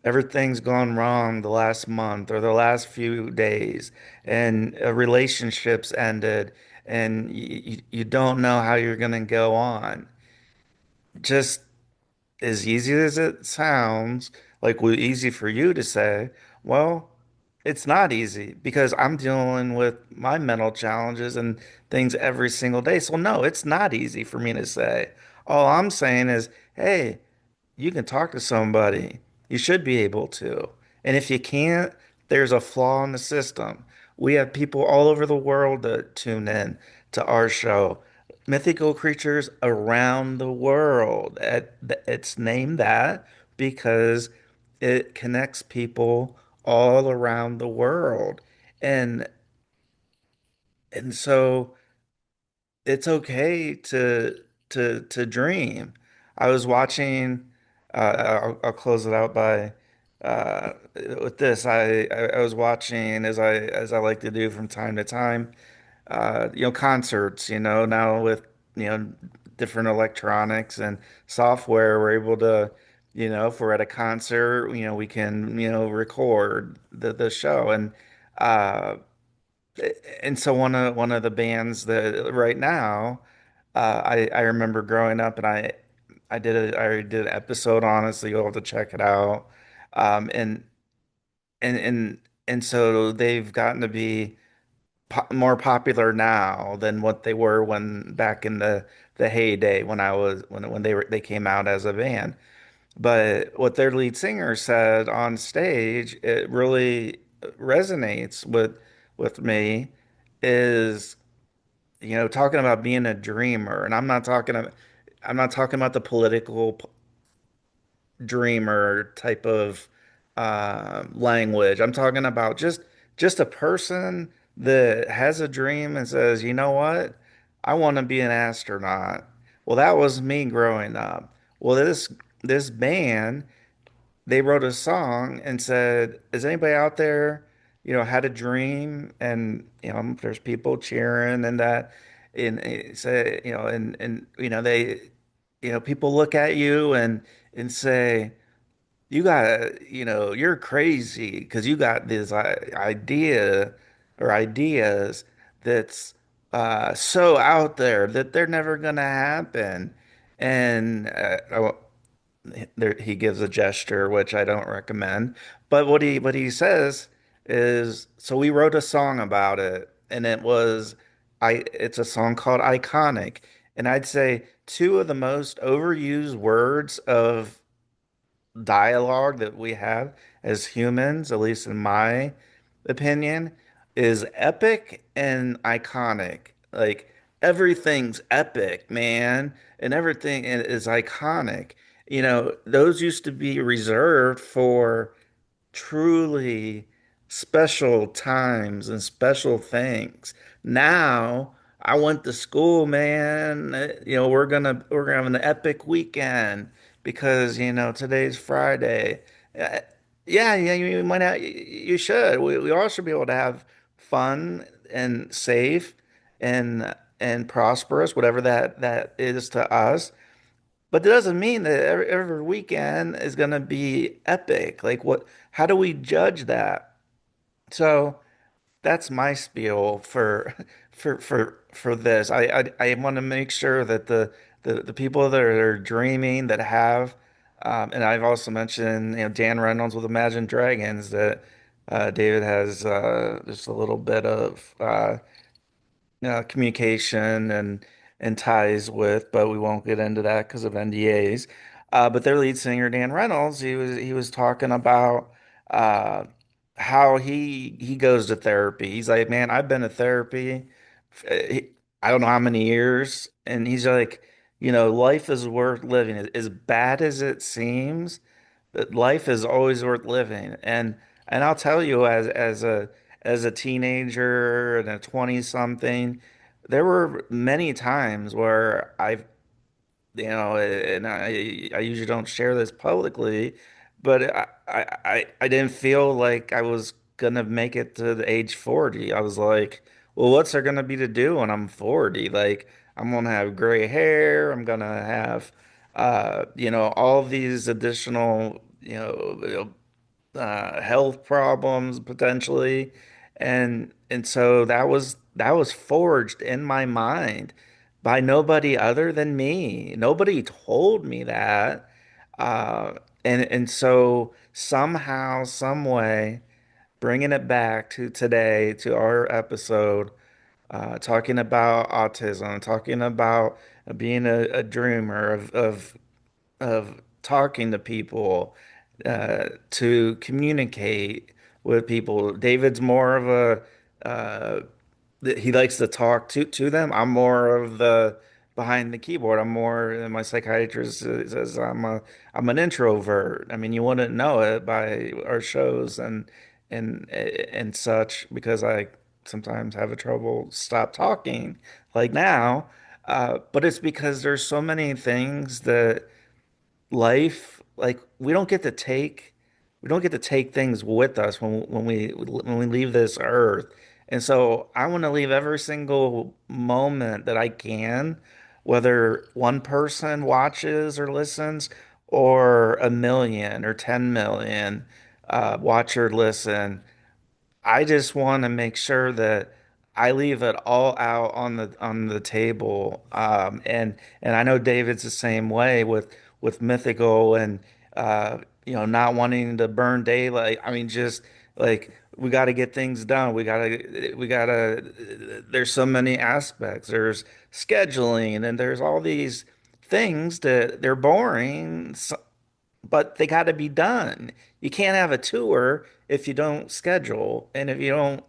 everything's gone wrong the last month or the last few days, and relationships ended, and you don't know how you're going to go on. Just as easy as it sounds, like easy for you to say, well, it's not easy because I'm dealing with my mental challenges and things every single day. So no, it's not easy for me to say. All I'm saying is, hey, you can talk to somebody. You should be able to. And if you can't, there's a flaw in the system. We have people all over the world that tune in to our show. Mythical creatures around the world. It's named that because it connects people all around the world. And and so it's okay to dream. I was watching. I'll close it out by with this. I was watching as I like to do from time to time. Concerts. Now with different electronics and software, we're able to. If we're at a concert, we can record the show uh and so one of the bands that right now, I remember growing up, and I did an episode on it, so you'll have to check it out. And and and and so they've gotten to be more popular now than what they were when back in the heyday when they came out as a band. But what their lead singer said on stage, it really resonates with me, is talking about being a dreamer. And I'm not talking about the political dreamer type of language. I'm talking about just a person that has a dream and says, you know what, I want to be an astronaut. Well, that was me growing up. Well, this band, they wrote a song and said, "Is anybody out there, had a dream?" And there's people cheering and that, and say, and they people look at you and say, you got, you're crazy because you got this idea or ideas that's so out there that they're never gonna happen. And there, he gives a gesture, which I don't recommend. But what he says is, so we wrote a song about it, and it's a song called Iconic. And I'd say two of the most overused words of dialogue that we have as humans, at least in my opinion, is epic and iconic. Like everything's epic, man, and everything is iconic. Those used to be reserved for truly special times and special things. Now, I went to school, man. We're gonna have an epic weekend because today's Friday. Uh, yeah, yeah, you might have, you should. We all should be able to have fun and safe and prosperous, whatever that is to us. But it doesn't mean that every weekend is going to be epic. Like what, how do we judge that? So that's my spiel for for this. I want to make sure that the people that are dreaming that have and I've also mentioned, Dan Reynolds with Imagine Dragons that David has just a little bit of communication and ties with, but we won't get into that because of NDAs. But their lead singer Dan Reynolds, he was talking about uh, how he goes to therapy. He's like, man, I've been to therapy. I don't know how many years, and he's like, life is worth living. As bad as it seems, that life is always worth living. And I'll tell you, as a teenager and a 20 something, there were many times where and I usually don't share this publicly, but I didn't feel like I was gonna make it to the age 40. I was like, well, what's there gonna be to do when I'm 40? Like, I'm gonna have gray hair. I'm gonna have, all these additional, health problems potentially, and so that was forged in my mind by nobody other than me. Nobody told me that, uh, and so somehow, some way, bringing it back to today, to our episode, talking about autism, talking about being a dreamer of talking to people, to communicate with people. David's more of he likes to talk to them. I'm more of the behind the keyboard. I'm more, my psychiatrist says I'm an introvert. I mean, you wouldn't know it by our shows and such because I sometimes have a trouble stop talking like now. But it's because there's so many things that life, like we don't get to take things with us when we leave this earth. And so I want to leave every single moment that I can, whether one person watches or listens or a million or 10 million watch or listen. I just want to make sure that I leave it all out on the table. And I know David's the same way with Mythical and not wanting to burn daylight. I mean, just like we got to get things done. We gotta. There's so many aspects. There's scheduling and there's all these things that they're boring. But they got to be done. You can't have a tour if you don't schedule, and if you don't,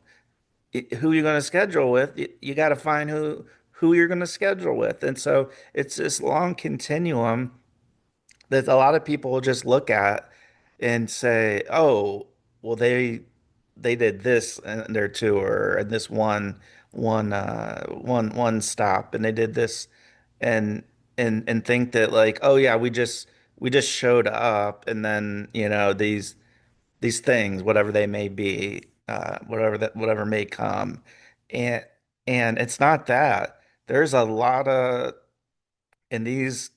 who you're going to schedule with, you got to find who you're going to schedule with. And so it's this long continuum that a lot of people just look at and say, "Oh, well, they did this in their tour and this one stop, and they did this and and think that like, oh yeah, we just showed up, and then these things, whatever they may be, whatever may come, and and it's not that. There's a lot of in these.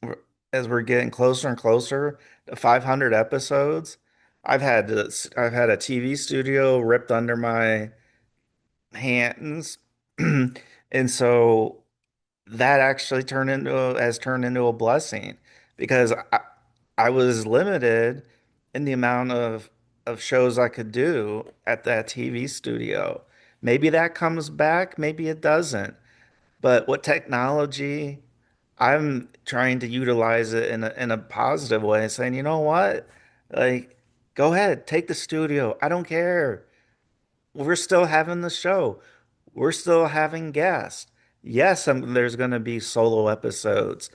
as we're getting closer and closer to 500 episodes, I've had a TV studio ripped under my hands. And so that actually has turned into a blessing because I was limited in the amount of shows I could do at that TV studio. Maybe that comes back, maybe it doesn't. But what technology, I'm trying to utilize it in a positive way, saying, you know what? Like, go ahead, take the studio. I don't care. We're still having the show. We're still having guests. Yes, there's going to be solo episodes.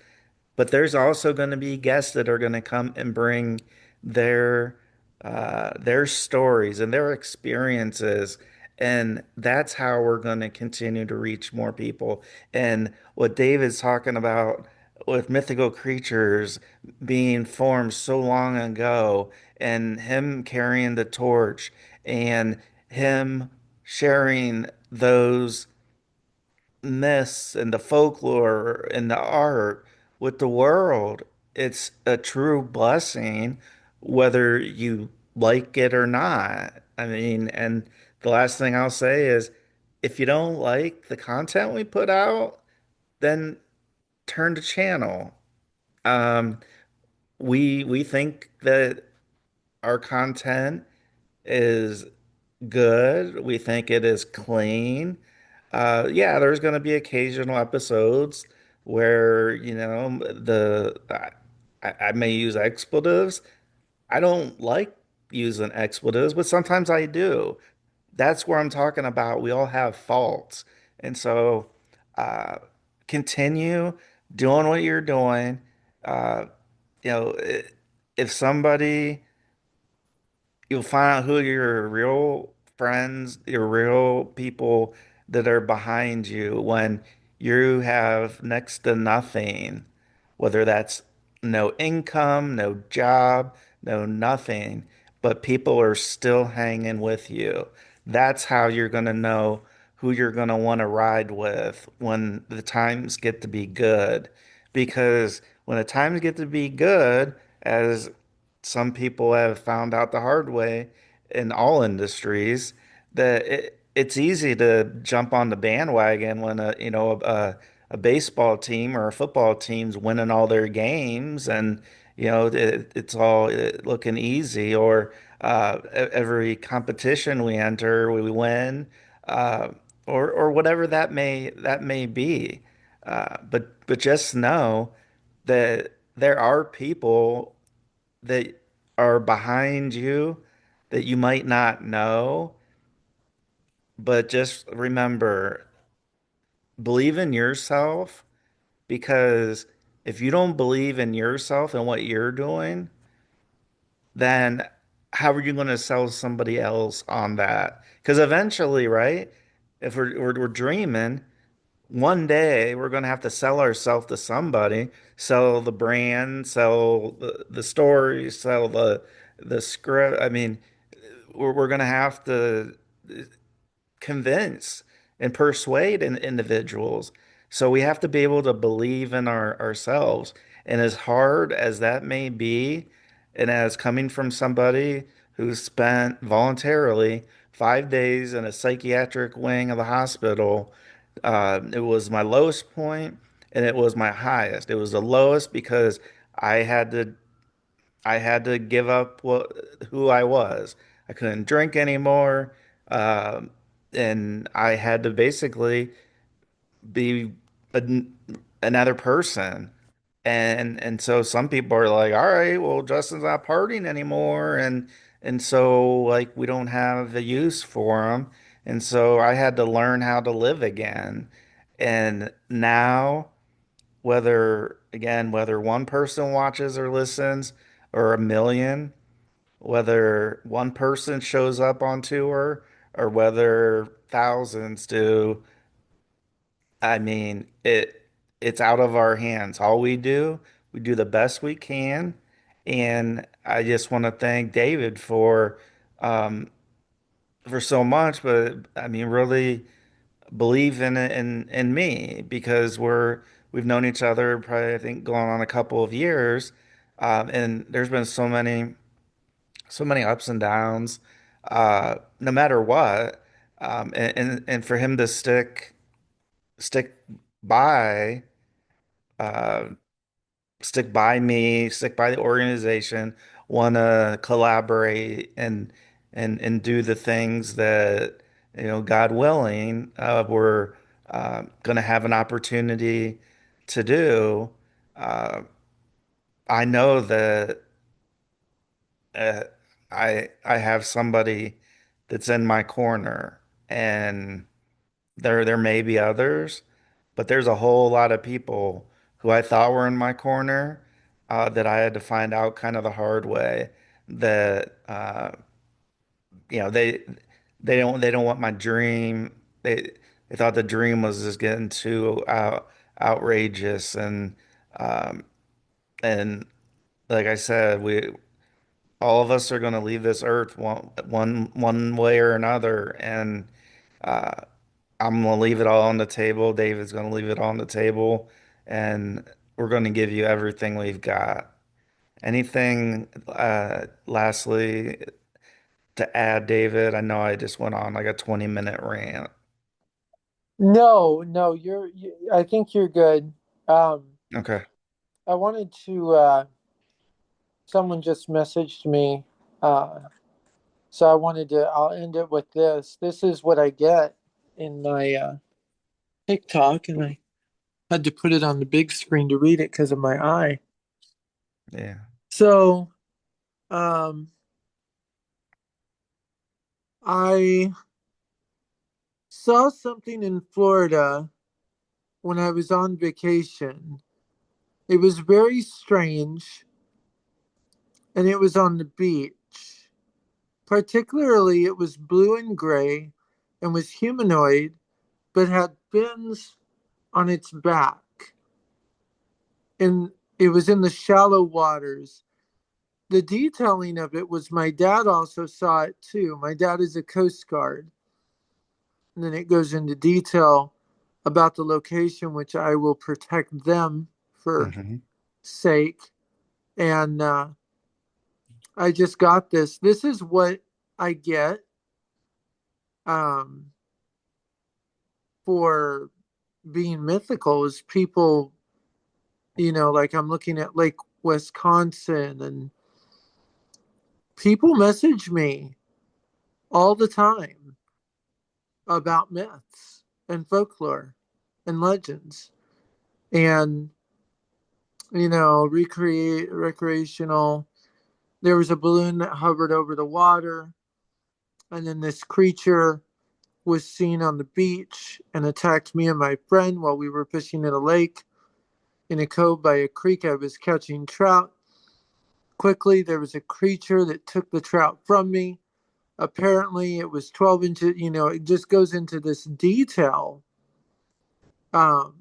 But there's also going to be guests that are going to come and bring their their stories and their experiences, and that's how we're going to continue to reach more people. And what David's talking about with mythical creatures being formed so long ago, and him carrying the torch, and him sharing those myths and the folklore and the art with the world. It's a true blessing, whether you like it or not. I mean, and the last thing I'll say is if you don't like the content we put out, then turn the channel. Um, we think that our content is good. We think it is clean. Yeah, there's going to be occasional episodes where, I may use expletives. I don't like using expletives, but sometimes I do. That's where I'm talking about. We all have faults. And so, uh, continue doing what you're doing. Uh, if somebody you'll find out who your real friends, your real people that are behind you when you have next to nothing, whether that's no income, no job, no nothing, but people are still hanging with you. That's how you're going to know who you're going to want to ride with when the times get to be good. Because when the times get to be good, as some people have found out the hard way in all industries, that it's easy to jump on the bandwagon when a baseball team or a football team's winning all their games, and it's all looking easy, or every competition we enter we win, uh, or whatever that may be. But just know that there are people that are behind you that you might not know, but just remember, believe in yourself, because if you don't believe in yourself and what you're doing, then how are you going to sell somebody else on that? Because eventually, right, if we're dreaming, one day we're going to have to sell ourselves to somebody, sell the brand, sell the story, sell the script. I mean, we're going to have to convince and persuade individuals. So we have to be able to believe in ourselves. And as hard as that may be, and as coming from somebody who spent voluntarily 5 days in a psychiatric wing of the hospital, it was my lowest point and it was my highest. It was the lowest because I had to I had to give up who I was. I couldn't drink anymore, um, and I had to basically be another person. And so some people are like, all right, well, Justin's not partying anymore, and so like we don't have the use for him, and so I had to learn how to live again. And now, whether one person watches or listens or a million, whether one person shows up on tour or whether thousands do, I mean, it's out of our hands. All we do the best we can. And I just want to thank David um for so much, but I mean really believe in it in me, because we've known each other probably, I think, going on a couple of years. And there's been so many ups and downs, no matter what. And for him to stick by, uh, stick by me, stick by the organization, want to collaborate and do the things that, God willing, we're going to have an opportunity to do. Uh, I know that uh, I have somebody that's in my corner, and there may be others, but there's a whole lot of people who I thought were in my corner, that I had to find out kind of the hard way that, you know they don't want my dream. They thought the dream was just getting too outrageous, um, and like I said, we all of us are going to leave this earth one way or another, and uh, I'm going to leave it all on the table. David's going to leave it on the table, and we're going to give you everything we've got. Anything, lastly, to add, David? I know I just went on like a 20-minute rant. No, no, I think you're good. Okay. I wanted to, someone just messaged me. Uh, so I'll end it with this. This is what I get in my TikTok, and I had to put it on the big screen to read it because of my eye. Yeah. So, um, I saw something in Florida when I was on vacation. It was very strange, and it was on the beach. Particularly, it was blue and gray and was humanoid, but had fins on its back. And it was in the shallow waters. The detailing of it was my dad also saw it too. My dad is a Coast Guard. And then it goes into detail about the location, which I will protect them for Hmm. sake. And I just got this. This is what I get, um, for being mythical is people, like I'm looking at Lake Wisconsin, and people message me all the time about myths and folklore and legends and, recreate recreational. There was a balloon that hovered over the water, and then this creature was seen on the beach and attacked me and my friend while we were fishing at a lake in a cove by a creek. I was catching trout. Quickly, there was a creature that took the trout from me. Apparently, it was 12 inches. It just goes into this detail, um,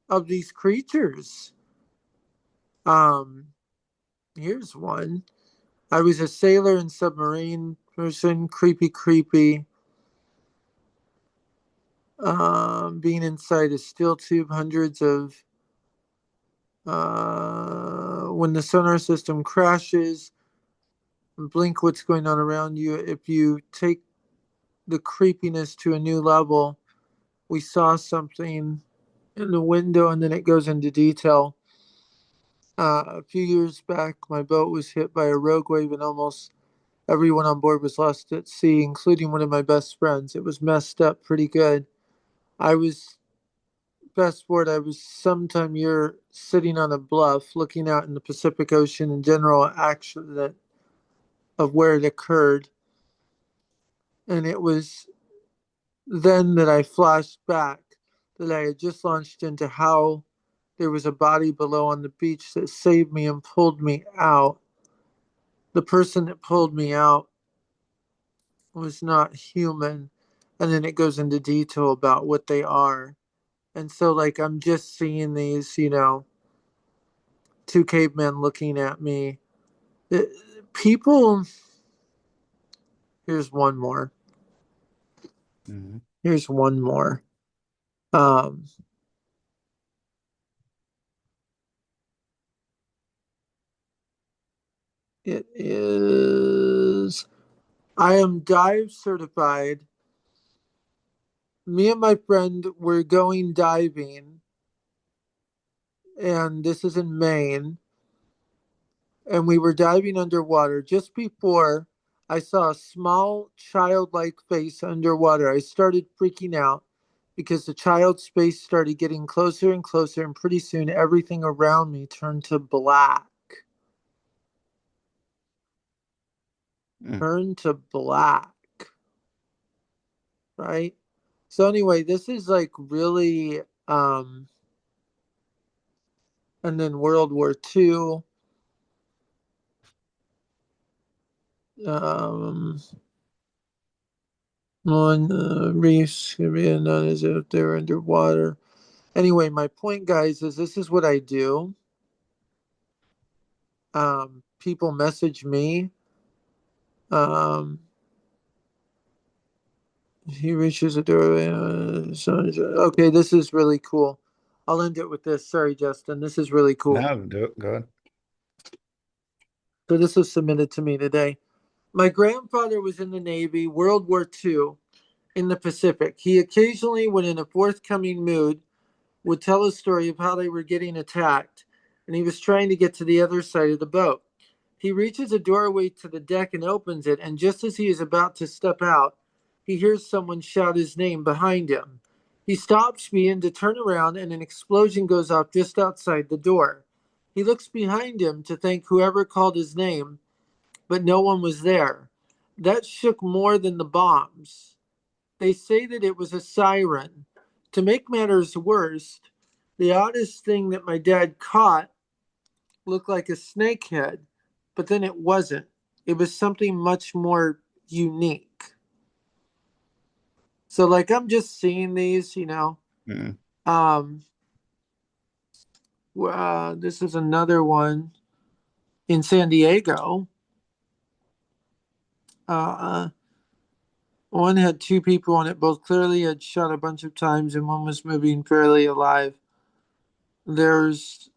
of these creatures. Um, Here's one. I was a sailor and submarine person. Creepy, creepy. Being inside a steel tube, hundreds of. When the sonar system crashes, blink what's going on around you. If you take the creepiness to a new level, we saw something in the window, and then it goes into detail. A few years back, my boat was hit by a rogue wave, and almost everyone on board was lost at sea, including one of my best friends. It was messed up pretty good. I was, Best word, I was sometime you're sitting on a bluff looking out in the Pacific Ocean in general accident of where it occurred. And it was then that I flashed back that I had just launched into how there was a body below on the beach that saved me and pulled me out. The person that pulled me out was not human. And then it goes into detail about what they are. And so, like, I'm just seeing these, two cavemen looking at me. It, People, here's one more. Hmm. Here's one more. Um, it is, I am dive certified. Me and my friend were going diving, and this is in Maine, and we were diving underwater. Just before I saw a small childlike face underwater, I started freaking out because the child's face started getting closer and closer, and pretty soon everything around me turned to black. Mm. Turned to black, right? So anyway, this is like really and then World War II. Um on reefs being known as if they're underwater. Anyway, my point, guys, is this is what I do. People message me. Um, he reaches a doorway. Okay, this is really cool. I'll end it with this. Sorry, Justin. This is really cool. No, do it. Go ahead. So this was submitted to me today. My grandfather was in the Navy, World War II, in the Pacific. He occasionally, when in a forthcoming mood, would tell a story of how they were getting attacked, and he was trying to get to the other side of the boat. He reaches a doorway to the deck and opens it, and just as he is about to step out, he hears someone shout his name behind him. He stops being to turn around, and an explosion goes off just outside the door. He looks behind him to thank whoever called his name, but no one was there. That shook more than the bombs. They say that it was a siren. To make matters worse, the oddest thing that my dad caught looked like a snake head, but then it wasn't. It was something much more unique. So, like, I'm just seeing these. Mm. Um, this is another one in San Diego. Uh, one had two people on it, both clearly had shot a bunch of times, and one was moving fairly alive. There's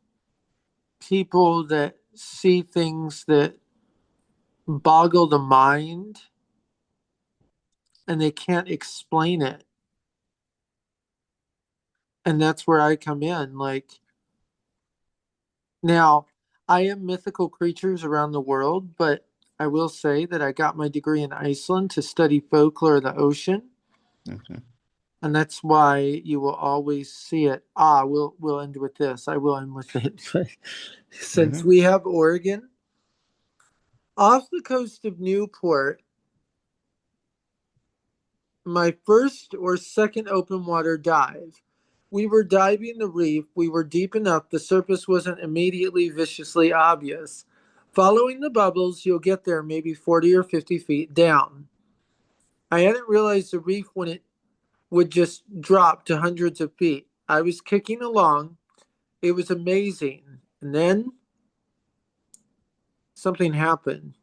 people that see things that boggle the mind and they can't explain it. And that's where I come in. Like, now, I am mythical creatures around the world, but I will say that I got my degree in Iceland to study folklore of the ocean. Mhm. And that's why you will always see it. We'll end with this. I will end with it. Since Mhm. we have Oregon, off the coast of Newport, my first or second open water dive. We were diving the reef. We were deep enough the surface wasn't immediately viciously obvious. Following the bubbles, you'll get there maybe 40 or 50 feet down. I hadn't realized the reef when it would just drop to hundreds of feet. I was kicking along. It was amazing. And then something happened.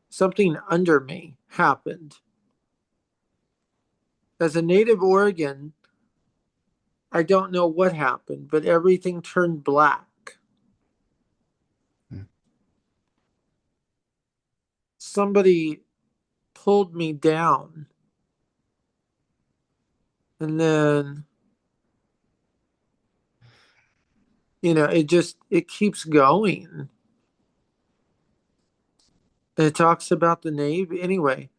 Something under me happened. As a native Oregon, I don't know what happened, but everything turned black. Mm. Somebody pulled me down, and then it keeps going. It talks about the Navy. Anyway,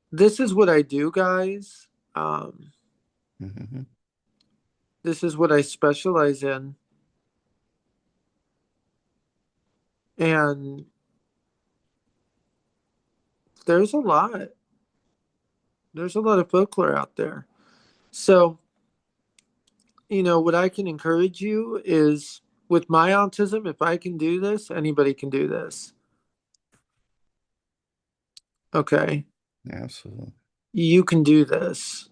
this is what I do, guys. Mhm. This is what I specialize in, and there's a lot. There's a lot of folklore out there. So, what I can encourage you is, with my autism, if I can do this, anybody can do this. Okay. Absolutely. You can do this.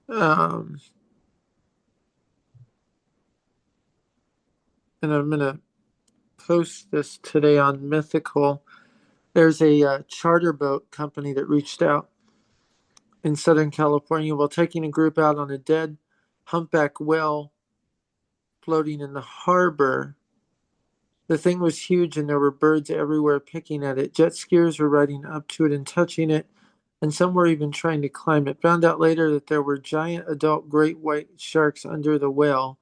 Um, and I'm going to post this today on Mythical. There's a charter boat company that reached out. in Southern California while taking a group out on a dead humpback whale floating in the harbor. The thing was huge and there were birds everywhere picking at it. Jet skiers were riding up to it and touching it, and some were even trying to climb it. Found out later that there were giant adult great white sharks under the whale.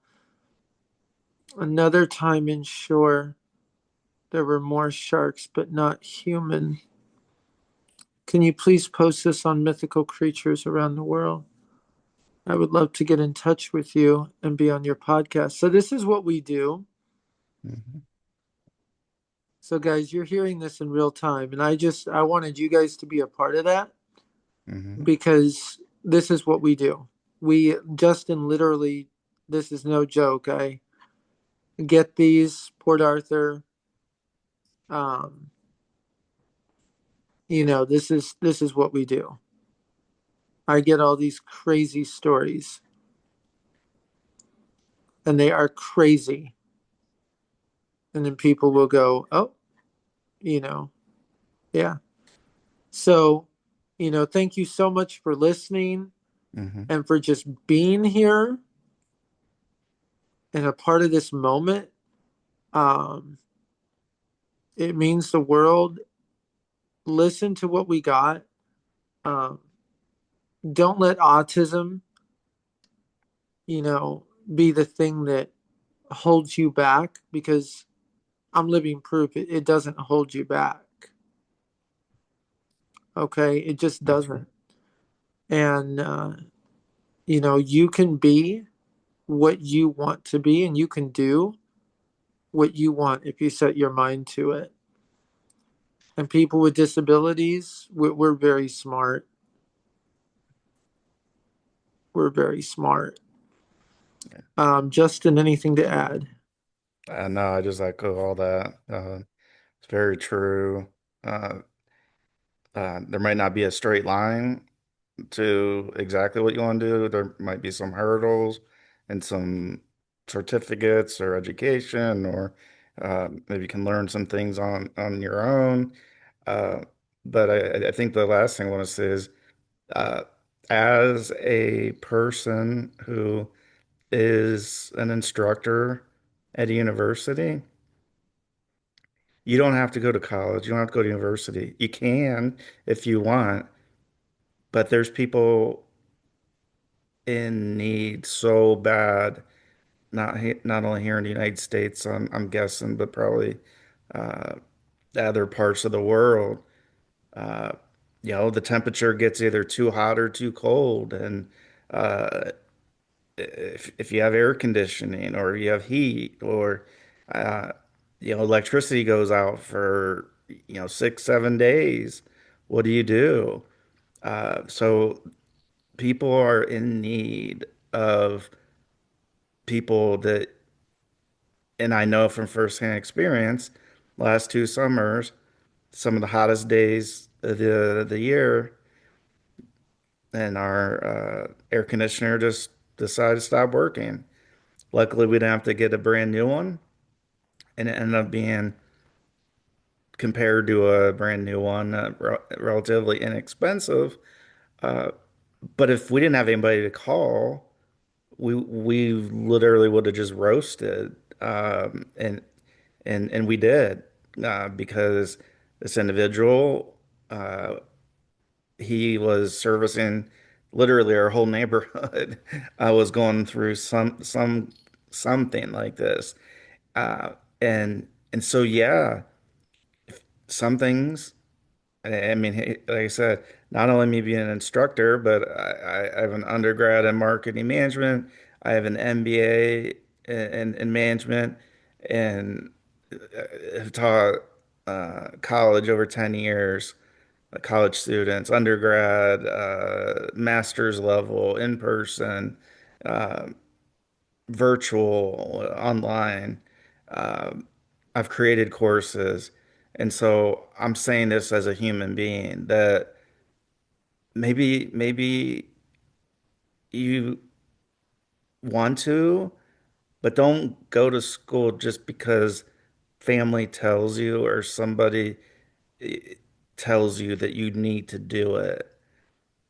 Another time inshore, there were more sharks, but not human. Can you please post this on mythical creatures around the world? I would love to get in touch with you and be on your podcast. So, this is what we do. Hmm. So, guys, you're hearing this in real time. And I wanted you guys to be a part of that Hmm. because this is what we do. Justin, literally, this is no joke. I get these, Port Arthur. Um, this is what we do. I get all these crazy stories, and they are crazy. And then people will go, oh, you know, yeah. So, thank you so much for listening Hmm. and for just being here and a part of this moment. Um, it means the world. Listen to what we got. Um, don't let autism, be the thing that holds you back because I'm living proof it doesn't hold you back. Okay. It just That's right. doesn't. And, you can be what you want to be and you can do what you want if you set your mind to it. And people with disabilities, we're very smart. We're very smart. Justin, anything to add? No, I just echo all that. It's very true. Uh, there might not be a straight line to exactly what you want to do. There might be some hurdles and some certificates or education, or maybe you can learn some things on your own. Uh, but I think the last thing I want to say is, uh, as a person who is an instructor at a university, you don't have to go to college. You don't have to go to university. You can if you want, but there's people in need so bad, not only here in the United States, I'm guessing, but probably uh, other parts of the world. Uh, the temperature gets either too hot or too cold, and if you have air conditioning or you have heat or uh, electricity goes out for 6, 7 days, what do you do? So people are in need of people that, and I know from firsthand experience, last 2 summers, some of the hottest days of the year, and our air conditioner just decided to stop working. Luckily, we didn't have to get a brand new one, and it ended up being, compared to a brand new one, relatively inexpensive. Uh, but if we didn't have anybody to call, we literally would have just roasted, and we did, because this individual, uh, he was servicing literally our whole neighborhood. I was going through something like this, uh, and so yeah, some things. I mean, like I said, not only me being an instructor, but I have an undergrad in marketing management. I have an MBA in management, and have taught college over 10 years, college students, undergrad, master's level, in person, uh, virtual, online. Um, I've created courses. And so I'm saying this as a human being that maybe you want to, but don't go to school just because family tells you or somebody tells you that you need to do it.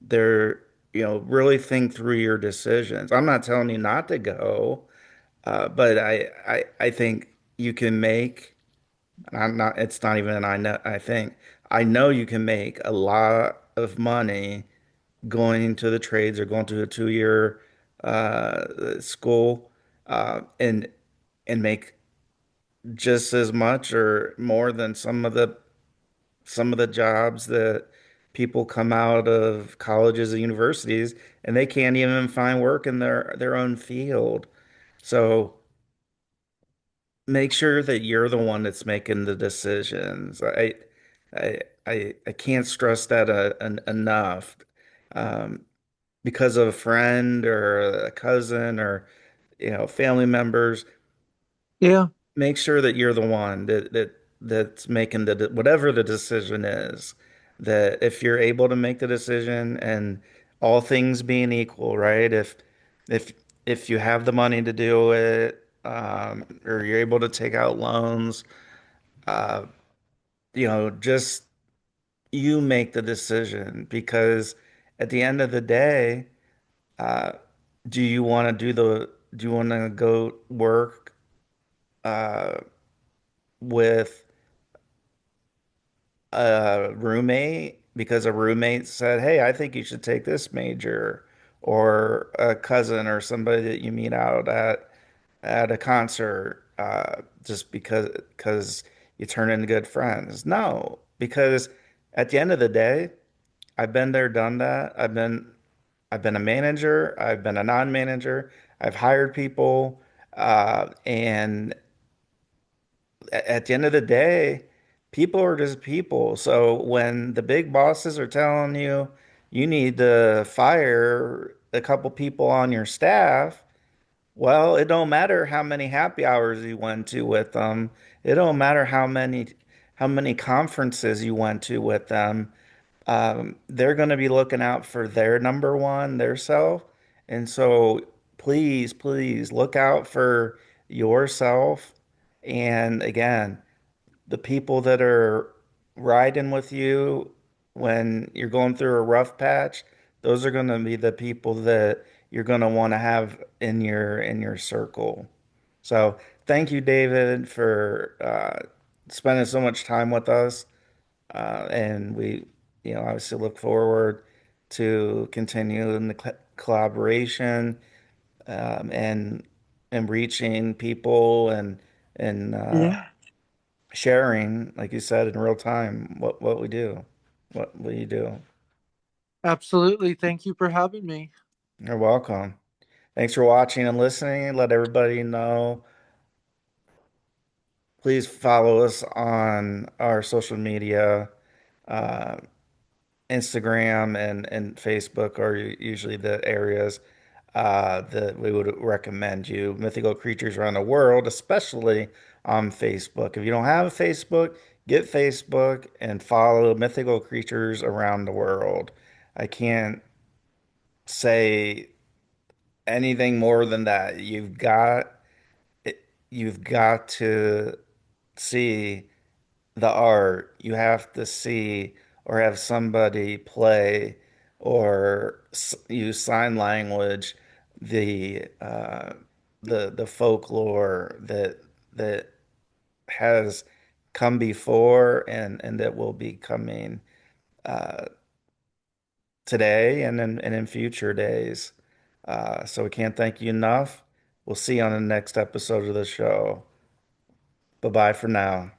they're, really think through your decisions. I'm not telling you not to go, but I think you can make, I'm not, it's not even, I know you can make a lot of money going to the trades or going to a 2 year school, and make just as much or more than some of the jobs that people come out of colleges and universities and they can't even find work in their own field. So make sure that you're the one that's making the decisions. I can't stress that enough. Um, because of a friend or a cousin or family members, Yeah. make sure that you're the one that's making whatever the decision is. That if you're able to make the decision, and all things being equal, right? If if you have the money to do it, or you're able to take out loans, uh, just you make the decision, because at the end of the day, uh, do you want to go work uh, with a roommate because a roommate said, "Hey, I think you should take this major," or a cousin or somebody that you meet out at a concert, just because you turn into good friends? No, because at the end of the day, I've been there, done that. I've been a manager. I've been a non-manager. I've hired people, and at the end of the day, people are just people. So when the big bosses are telling you you need to fire a couple people on your staff, well, it don't matter how many happy hours you went to with them. It don't matter how many conferences you went to with them. They're going to be looking out for their number one, their self. And so please, please look out for yourself. And again, the people that are riding with you when you're going through a rough patch, those are going to be the people that you're going to want to have in your circle. So thank you, David, for spending so much time with us. And we, obviously look forward to continuing the collaboration, and reaching people and Yeah. sharing, like you said, in real time what we do, what you do. Absolutely. Thank you for having me. You're welcome. Thanks for watching and listening. Let everybody know. Please follow us on our social media. Uh, Instagram and Facebook are usually the areas that we would recommend you. Mythical Creatures Around the World, especially on Facebook. If you don't have a Facebook, get Facebook and follow Mythical Creatures Around the World. I can't say anything more than that. You've got to see the art. You have to see or have somebody play or use sign language, the uh, the folklore that has come before and that will be coming uh, today and in future days. So we can't thank you enough. We'll see you on the next episode of the show. Bye bye for now.